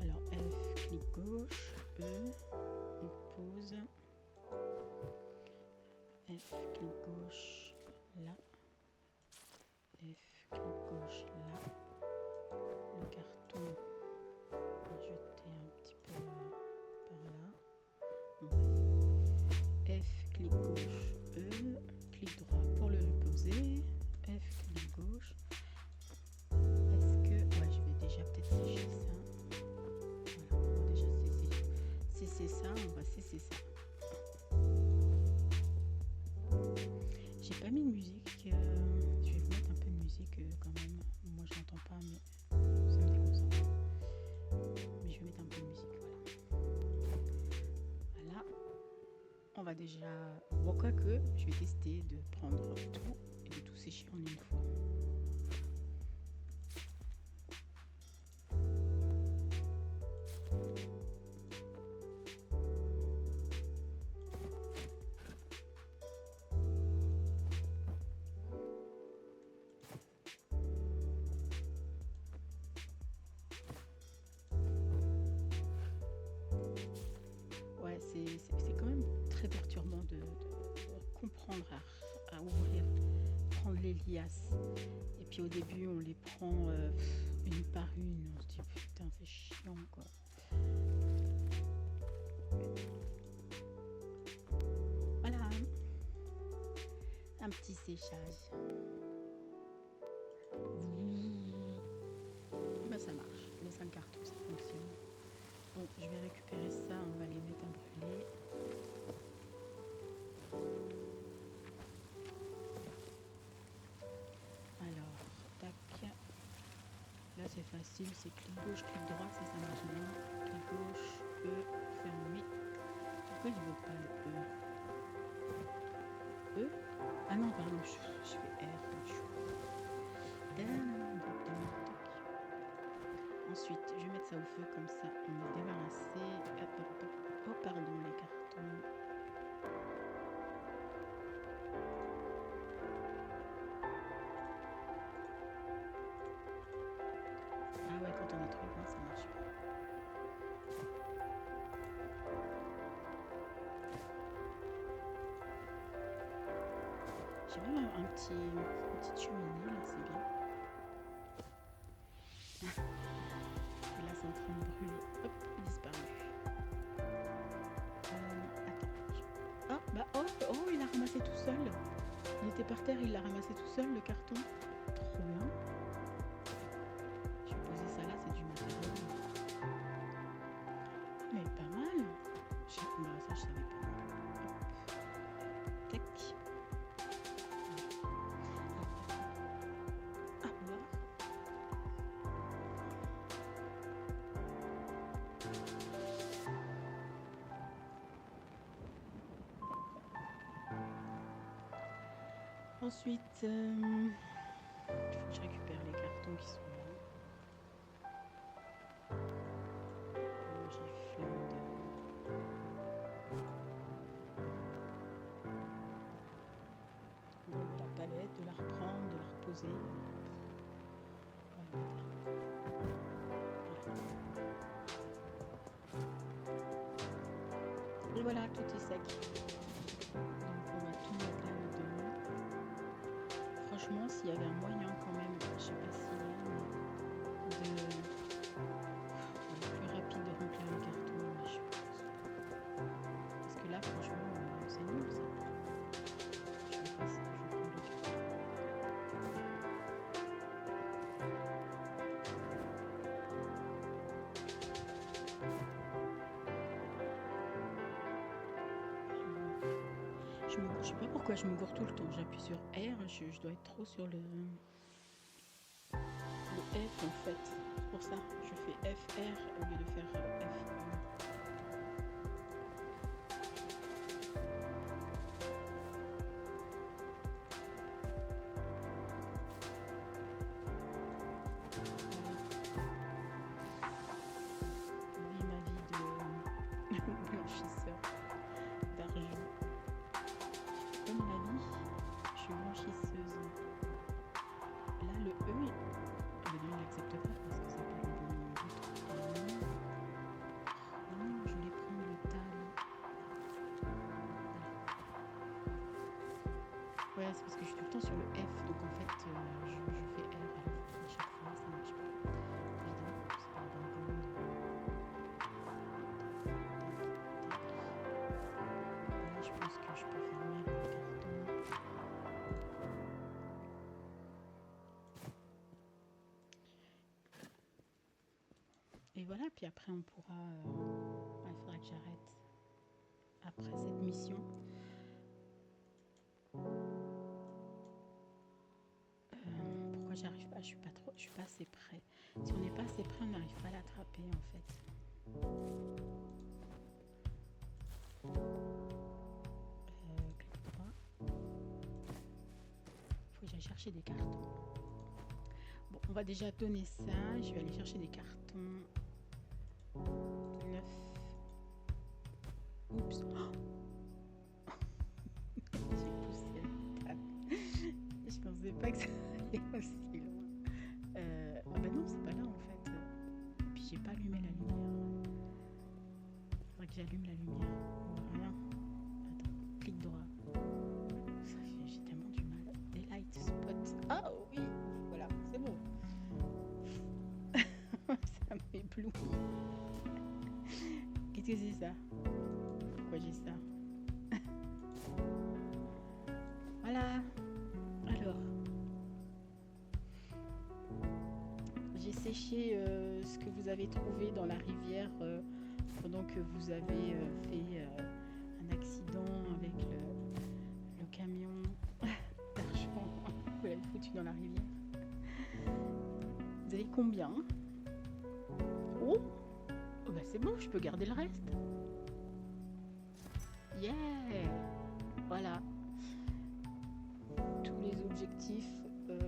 Alors F, clic gauche, E, on pose. F, clic gauche, là. F, clic gauche, là. Le carton, on va jeter un petit peu par là. Bon, bref. F, clic gauche, E, clic droit pour le poser. F, clic gauche. Est-ce que... Ouais, je vais déjà peut-être sécher ça. Voilà, on va déjà cesser ça. On va cesser ça. J'ai pas mis de musique. Je vais vous mettre un peu de musique quand même. Moi, je n'entends pas, mais ça me déconcentre. Mais je vais mettre un peu de musique, voilà. Voilà. On va déjà... Bon, quoique, je vais tester de prendre tout et de tout sécher en une fois. Ouais, c'est quand même très perturbant de comprendre à ouvrir prendre les liasses. Et puis au début, on les prend une par une. On se dit putain, c'est chiant quoi. Voilà, un petit séchage. Ben, ça marche, les 5 cartons ça fonctionne. Bon, je vais récupérer ça, on va les mettre à brûler. Alors, tac. Là c'est facile, c'est clic gauche, clic droit, ça marche bien. Clic gauche, E, fermé. Pourquoi il ne veut pas le E? E? Ah non, pardon, je fais R. Ensuite, je vais mettre ça au feu comme ça, on est débarrassé. Hop, hop, hop. Oh pardon, les cartons. Ah ouais, quand on est trop loin, ça marche pas. J'ai même une petite cheminée là, c'est bien. Et là, c'est en train de brûler. Hop, il disparu. Attends. Ah, bah oh, il a ramassé tout seul. Il était par terre, il l'a ramassé tout seul, le carton. Trop bien. Je vais poser ça là, c'est du matériel. Mais pas mal. Bah, ça, je savais pas. Tac. Ah, voilà. Ensuite, il faut que je récupère les cartons qui sont là. J'ai plein de la palette, de la reprendre, de la reposer. Et voilà, tout est sec. Donc on va tout mettre là-dedans. Franchement, s'il y avait un moyen quand même, je sais pas s'il y a, de plus rapide de remplir le carton, mais je pense. Parce que là, franchement, c'est nul ça. Je vais pas ça, je vais prendre le carton. Je sais pas pourquoi je me gourre tout le temps. J'appuie sur R, je dois être trop sur le F en fait. C'est pour ça je fais FR au lieu de faire FE. Vis ma vie de blanchisseur d'argent. Comme la vie, je suis blanchisseuse. Là le E, il n'accepte pas parce que c'est pas le bon bouton. Non, je voulais prendre le tal. Ouais, c'est parce que je suis tout le temps sur le F, donc en fait je fais R à chaque fois, ça marche pas. Évidemment, c'est pas la bonne commande. Là, je pense que je peux fermer le carton. Et voilà, puis après on pourra... il faudra que j'arrête après cette mission. Pourquoi j'arrive pas? Je suis pas assez près. Si on n'est pas assez près, on n'arrive pas à l'attraper en fait. Clic droit. Faut que j'aille chercher des cartons. Bon, on va déjà donner ça. Je vais aller chercher des cartons. 9. Oups. Oh, j'ai poussé la table. Je pensais pas que ça allait aussi loin. Ah bah non, c'est pas là en fait. Et puis j'ai pas allumé la lumière. Faudrait que j'allume la lumière. Rien. Attends, clic droit. J'ai tellement du mal. Daylight. flou. Qu'est-ce que c'est ça? Pourquoi j'ai ça? Voilà. Alors, j'ai séché ce que vous avez trouvé dans la rivière pendant que vous avez fait un accident avec le camion d'argent que vous avez foutu dans la rivière. Vous avez combien? Oh, oh bah c'est bon, je peux garder le reste. Yeah. Voilà. Tous les objectifs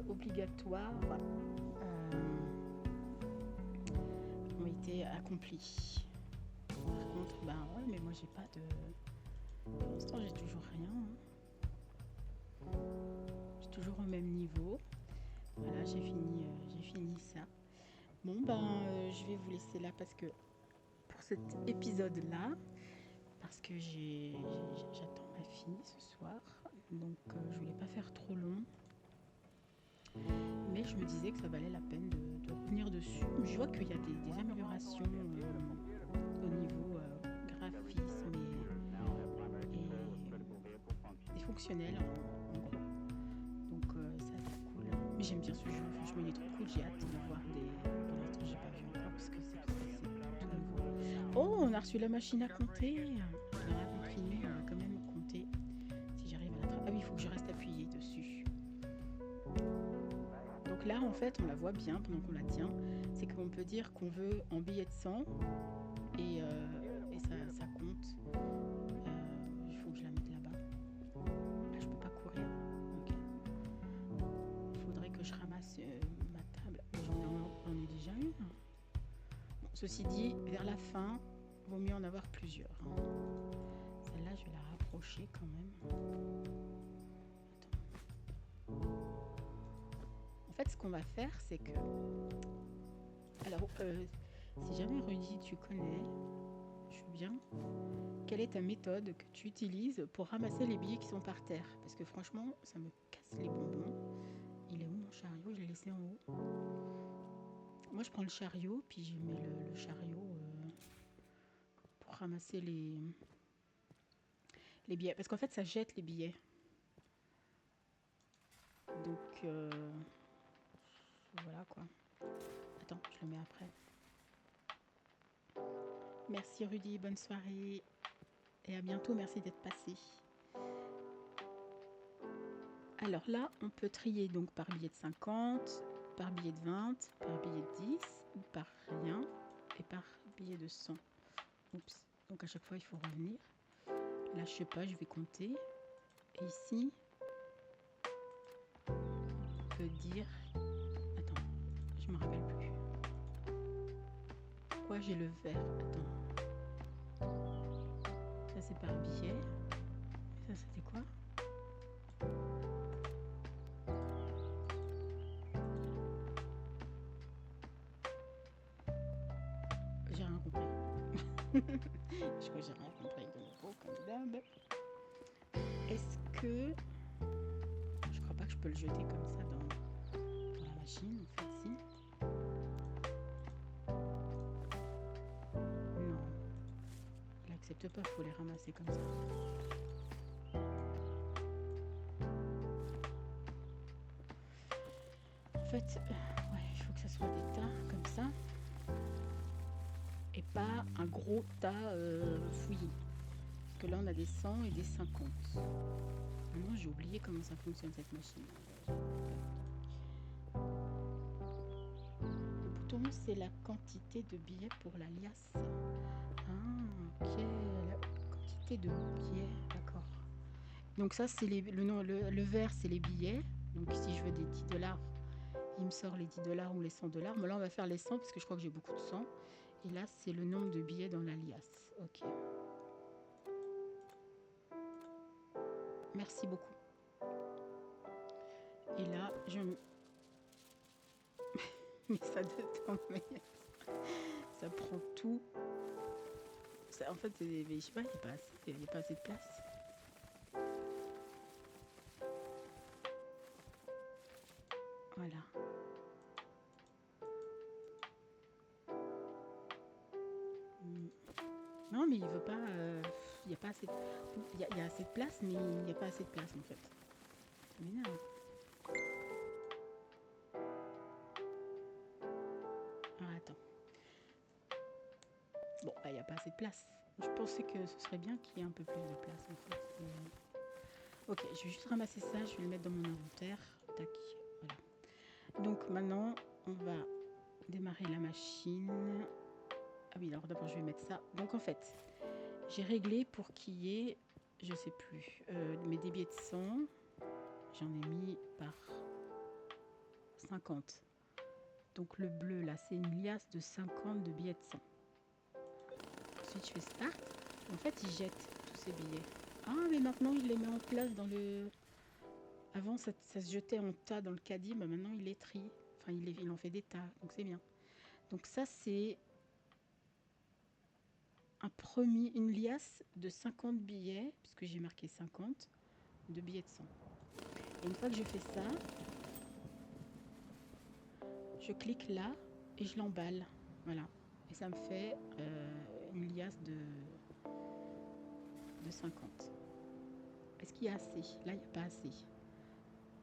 obligatoires ont été accomplis. Par contre, ben ouais, mais moi j'ai pas de... Pour l'instant, j'ai toujours rien. J'ai toujours au même niveau. Voilà, j'ai fini ça. Bon, ben, je vais vous laisser là parce que pour cet épisode-là, parce que j'attends ma fille ce soir, donc je voulais pas faire trop long. Mais je me disais que ça valait la peine de revenir dessus. Je vois qu'il y a des améliorations au niveau graphisme et fonctionnel en gros. Donc ça c'est cool. Mais j'aime bien ce jeu, franchement il est trop cool, j'ai hâte de voir des... Pour l'instant j'ai pas vu encore parce que c'est tout nouveau. Oh, on a reçu la machine à compter. On a imprimé, on va quand même compter si j'arrive à la... Ah oui, il faut que je reste appuyée dessus. Donc là en fait on la voit bien pendant qu'on la tient, c'est qu'on peut dire qu'on veut en billet de 100 et ça compte. Il faut que je la mette là-bas. Là je peux pas courir. Ok. Il faudrait que je ramasse ma table. J'en ai déjà une. Bon, ceci dit, vers la fin, vaut mieux en avoir plusieurs. Celle-là je vais la rapprocher quand même. En fait, ce qu'on va faire, c'est que... Alors, si jamais Rudy, tu connais, je veux bien, quelle est ta méthode que tu utilises pour ramasser les billets qui sont par terre? Parce que franchement, ça me casse les bonbons. Il est où mon chariot? Je l'ai laissé en haut. Moi, je prends le chariot, puis je mets le chariot pour ramasser les billets. Parce qu'en fait, ça jette les billets. Donc... voilà quoi. Attends, je le mets après. Merci Rudy, bonne soirée. Et à bientôt, merci d'être passé. Alors là, on peut trier donc par billet de 50, par billet de 20, par billet de 10, ou par rien, et par billet de 100. Oups, donc à chaque fois il faut revenir. Là, je sais pas, je vais compter. Et ici, on peut dire... Attends, je me rappelle plus. Pourquoi j'ai le vert? Attends. Ça, c'est par billet. Ça, c'était quoi? J'ai rien compris. Je crois que j'ai rien compris de nouveau, comme d'hab. Est-ce que... Je crois pas que je peux le jeter comme ça dans la machine, en fait, si. Non. Il accepte pas, il faut les ramasser comme ça. En fait, ouais, il faut que ça soit des tas comme ça. Et pas un gros tas fouillis. Parce que là, on a des 100 et des 50. Maintenant, j'ai oublié comment ça fonctionne cette machine. Le bouton, c'est la quantité de billets pour la liasse. Ah, ok. La quantité de billets, d'accord. Donc ça, c'est le vert, c'est les billets. Donc si je veux des 10 $, il me sort les 10 $ ou les 100 $. Mais là, on va faire les 100 parce que je crois que j'ai beaucoup de 100. Et là, c'est le nombre de billets dans la liasse. Ok. Merci beaucoup. Et là, je... mais ça dedans, mais... ça prend tout. Ça, en fait, je sais pas, il n'y a pas assez de place. Voilà. mais il veut pas. Il n'y a pas assez. Il y a assez de place, mais il n'y a pas assez de place en fait. Ça m'énerve. Ah, attends. Bon, bah, il n'y a pas assez de place. Je pensais que ce serait bien qu'il y ait un peu plus de place en fait. Ok, je vais juste ramasser ça, je vais le mettre dans mon inventaire. Tac, voilà. Donc maintenant, on va démarrer la machine. Ah oui, alors d'abord je vais mettre ça. Donc en fait, j'ai réglé pour qu'il y ait, je sais plus, mes débits de sang. J'en ai mis par 50. Donc le bleu là, c'est une liasse de 50 de billets de 100. Ensuite je fais start. En fait il jette tous ces billets. Ah mais maintenant il les met en place dans le... Avant ça se jetait en tas dans le caddie, mais maintenant il les trie. Enfin il en fait des tas, donc c'est bien. Donc ça c'est une liasse de 50 billets, puisque j'ai marqué 50, de billets de 100. Et une fois que je fais ça, je clique là et je l'emballe. Voilà. Et ça me fait une liasse de 50. Est-ce qu'il y a assez? Là, il n'y a pas assez.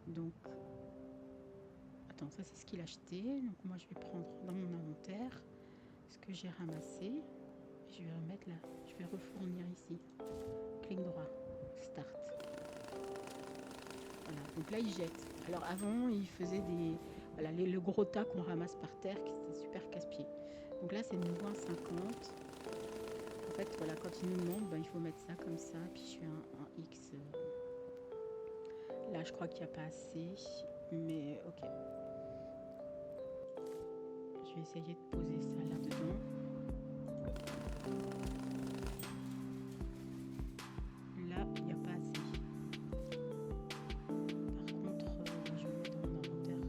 Donc, attends, ça c'est ce qu'il a acheté. Donc moi, je vais prendre dans mon inventaire ce que j'ai ramassé. Je vais remettre là. Je vais refournir ici. Clic droit. Start. Voilà. Donc là, il jette. Alors avant, il faisait des... Voilà, le gros tas qu'on ramasse par terre, qui c'était super casse-pied. Donc là, c'est moins 50. En fait, voilà, quand il nous demande, il faut mettre ça comme ça. Puis je fais un X. Là, je crois qu'il n'y a pas assez. Mais ok. Je vais essayer de poser ça là-dedans. Là, il n'y a pas assez. Par contre, je vais le mettre dans mon inventaire.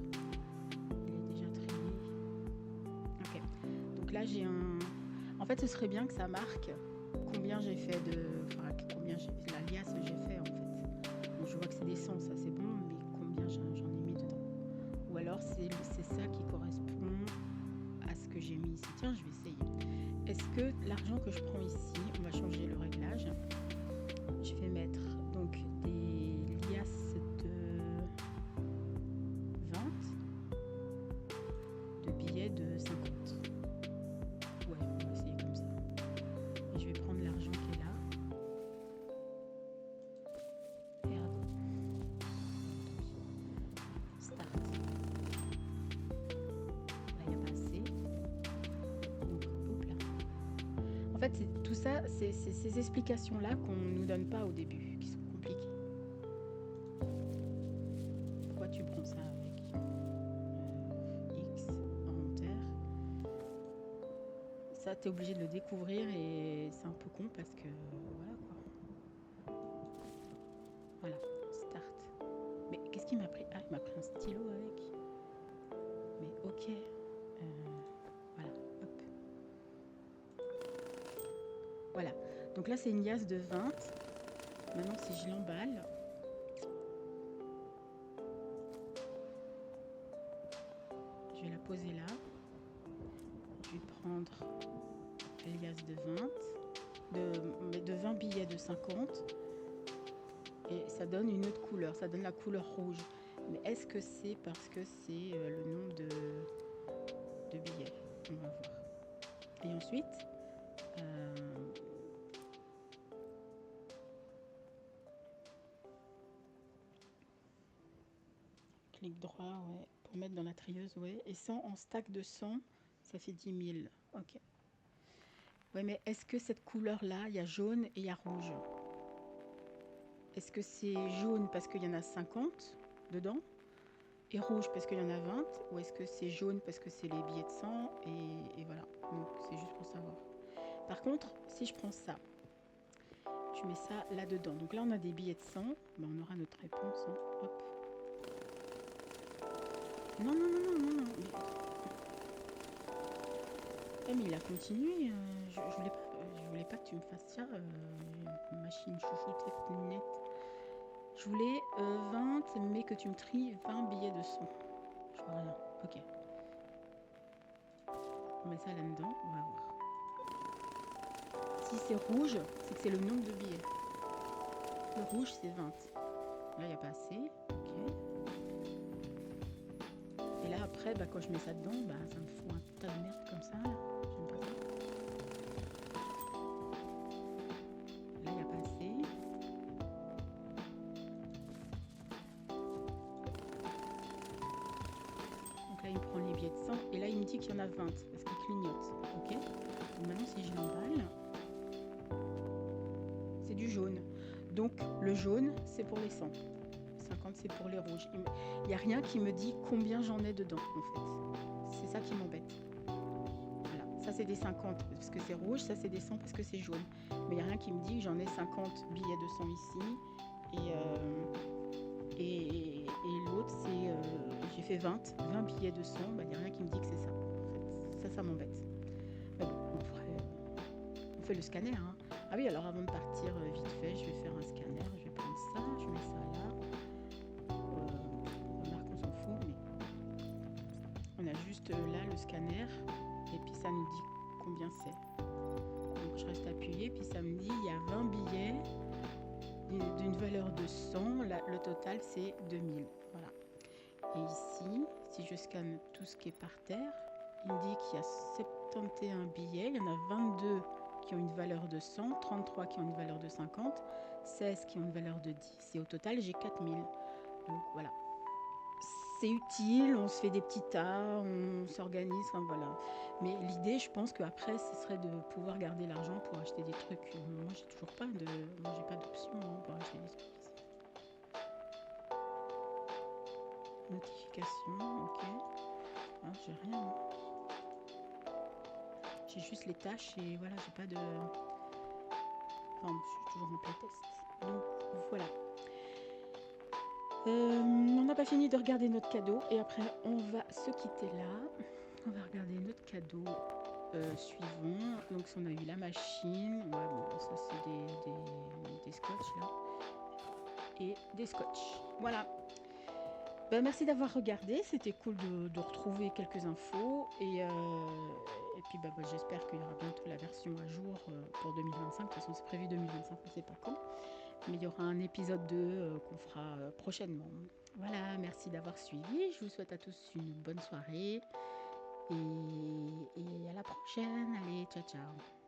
Il est déjà trié. Ok. Donc là, j'ai un... En fait, ce serait bien que ça marque combien j'ai fait de... Enfin, combien la liasse j'ai fait, en fait. Bon, je vois que c'est des 100, ça c'est bon, mais combien j'en ai mis dedans. Ou alors, c'est ça qui correspond à ce que j'ai mis ici. Tiens, je vais essayer. Est-ce que l'argent que je prends ici, on va changer le réglage. Je vais mettre donc des liasses de 20 de billets de 50. Ouais, on va essayer comme ça. Et je vais prendre l'argent qui est là. Merde. Start. Là, il n'y a pas assez. Donc, hop là. En fait, tout ça, c'est ces explications-là qu'on ne nous donne pas au début, qui sont compliquées. Pourquoi tu prends ça avec X, inventaire? Ça, tu es obligé de le découvrir et c'est un peu con parce que voilà quoi. Voilà, start. Mais qu'est-ce qu'il m'a pris? Ah, il m'a pris un stylo avec. Mais ok. Voilà, hop. Voilà. Donc là, c'est une liasse de 20. Maintenant, si je l'emballe, je vais la poser là. Je vais prendre la liasse de 20, de 20 billets de 50. Et ça donne une autre couleur, ça donne la couleur rouge. Mais est-ce que c'est parce que c'est le nombre de billets? On va voir. Et ensuite, clic droit, ouais, pour mettre dans la trieuse, ouais. Et 100 en stack de 100, ça fait 10 000. Ok. Ouais, mais est-ce que cette couleur-là, il y a jaune et il y a rouge? Est-ce que c'est jaune parce qu'il y en a 50 dedans et rouge parce qu'il y en a 20? Ou est-ce que c'est jaune parce que c'est les billets de 100 et voilà. Donc c'est juste pour savoir. Par contre, si je prends ça, je mets ça là-dedans. Donc là, on a des billets de 100. Ben, on aura notre réponse. Hein. Hop. Non, non, non, non, non. Mais il a continué. Je voulais pas que tu me fasses ça. Machine chouchoutée nette. Je voulais 20, mais que tu me tries 20 billets de 100. Je vois rien. Ok. On met ça là-dedans. On va voir. Si c'est rouge, c'est que c'est le nombre de billets. Le rouge, c'est 20. Là, il n'y a pas assez. Ok. Et là, après, bah, quand je mets ça dedans, bah, ça me fout un tas de merde comme ça. Là, j'aime pas ça. Là, il n'y a pas assez. Donc là, il me prend les billets de 100. Et là, il me dit qu'il y en a 20 parce qu'il clignote. Ok. Donc maintenant, si je l'emballe, c'est du jaune. Donc le jaune, c'est pour les 100. 50, c'est pour les rouges. Il n'y a rien qui me dit combien j'en ai dedans, en fait. C'est ça qui m'embête. Voilà, ça c'est des 50 parce que c'est rouge, ça c'est des 100 parce que c'est jaune. Mais il n'y a rien qui me dit que j'en ai 50 billets de 100 ici. Et l'autre, c'est j'ai fait 20 billets de 100. Bah, il n'y a rien qui me dit que c'est ça. En fait, ça m'embête. Mais bon, on fait le scanner. Hein. Ah oui, alors avant de partir, vite fait, je vais faire un scanner. Je vais prendre ça, je mets ça là. Remarque, on s'en fout, mais on a juste là le scanner. Et puis ça nous dit combien c'est. Donc je reste appuyée, puis ça me dit il y a 20 billets d'une valeur de 100. Le total, c'est 2000. Voilà. Et ici, si je scanne tout ce qui est par terre, il me dit qu'il y a 71 billets. Il y en a 22 qui ont une valeur de 100, 33 qui ont une valeur de 50, 16 qui ont une valeur de 10. Et au total, j'ai 4000. Donc voilà. C'est utile, on se fait des petits tas, on s'organise, enfin voilà. Mais l'idée, je pense qu'après, ce serait de pouvoir garder l'argent pour acheter des trucs. Moi, j'ai toujours pas de, moi, j'ai pas d'option pour acheter des trucs ici. Notification, ok. Ah, j'ai rien. Hein. J'ai juste les tâches et voilà, j'ai pas de. Enfin, je suis toujours en playtest. Donc voilà. On n'a pas fini de regarder notre cadeau et après on va se quitter là. On va regarder notre cadeau suivant. Donc on a eu la machine. Ouais, bon, ça c'est des scotch là. Et des scotch. Voilà. Ben, merci d'avoir regardé. C'était cool de retrouver quelques infos. Et puis bah, j'espère qu'il y aura bientôt la version à jour pour 2025. De toute façon c'est prévu 2025, on ne sait pas quand. Mais il y aura un épisode 2 qu'on fera prochainement. Voilà, merci d'avoir suivi. Je vous souhaite à tous une bonne soirée. Et à la prochaine. Allez, ciao ciao.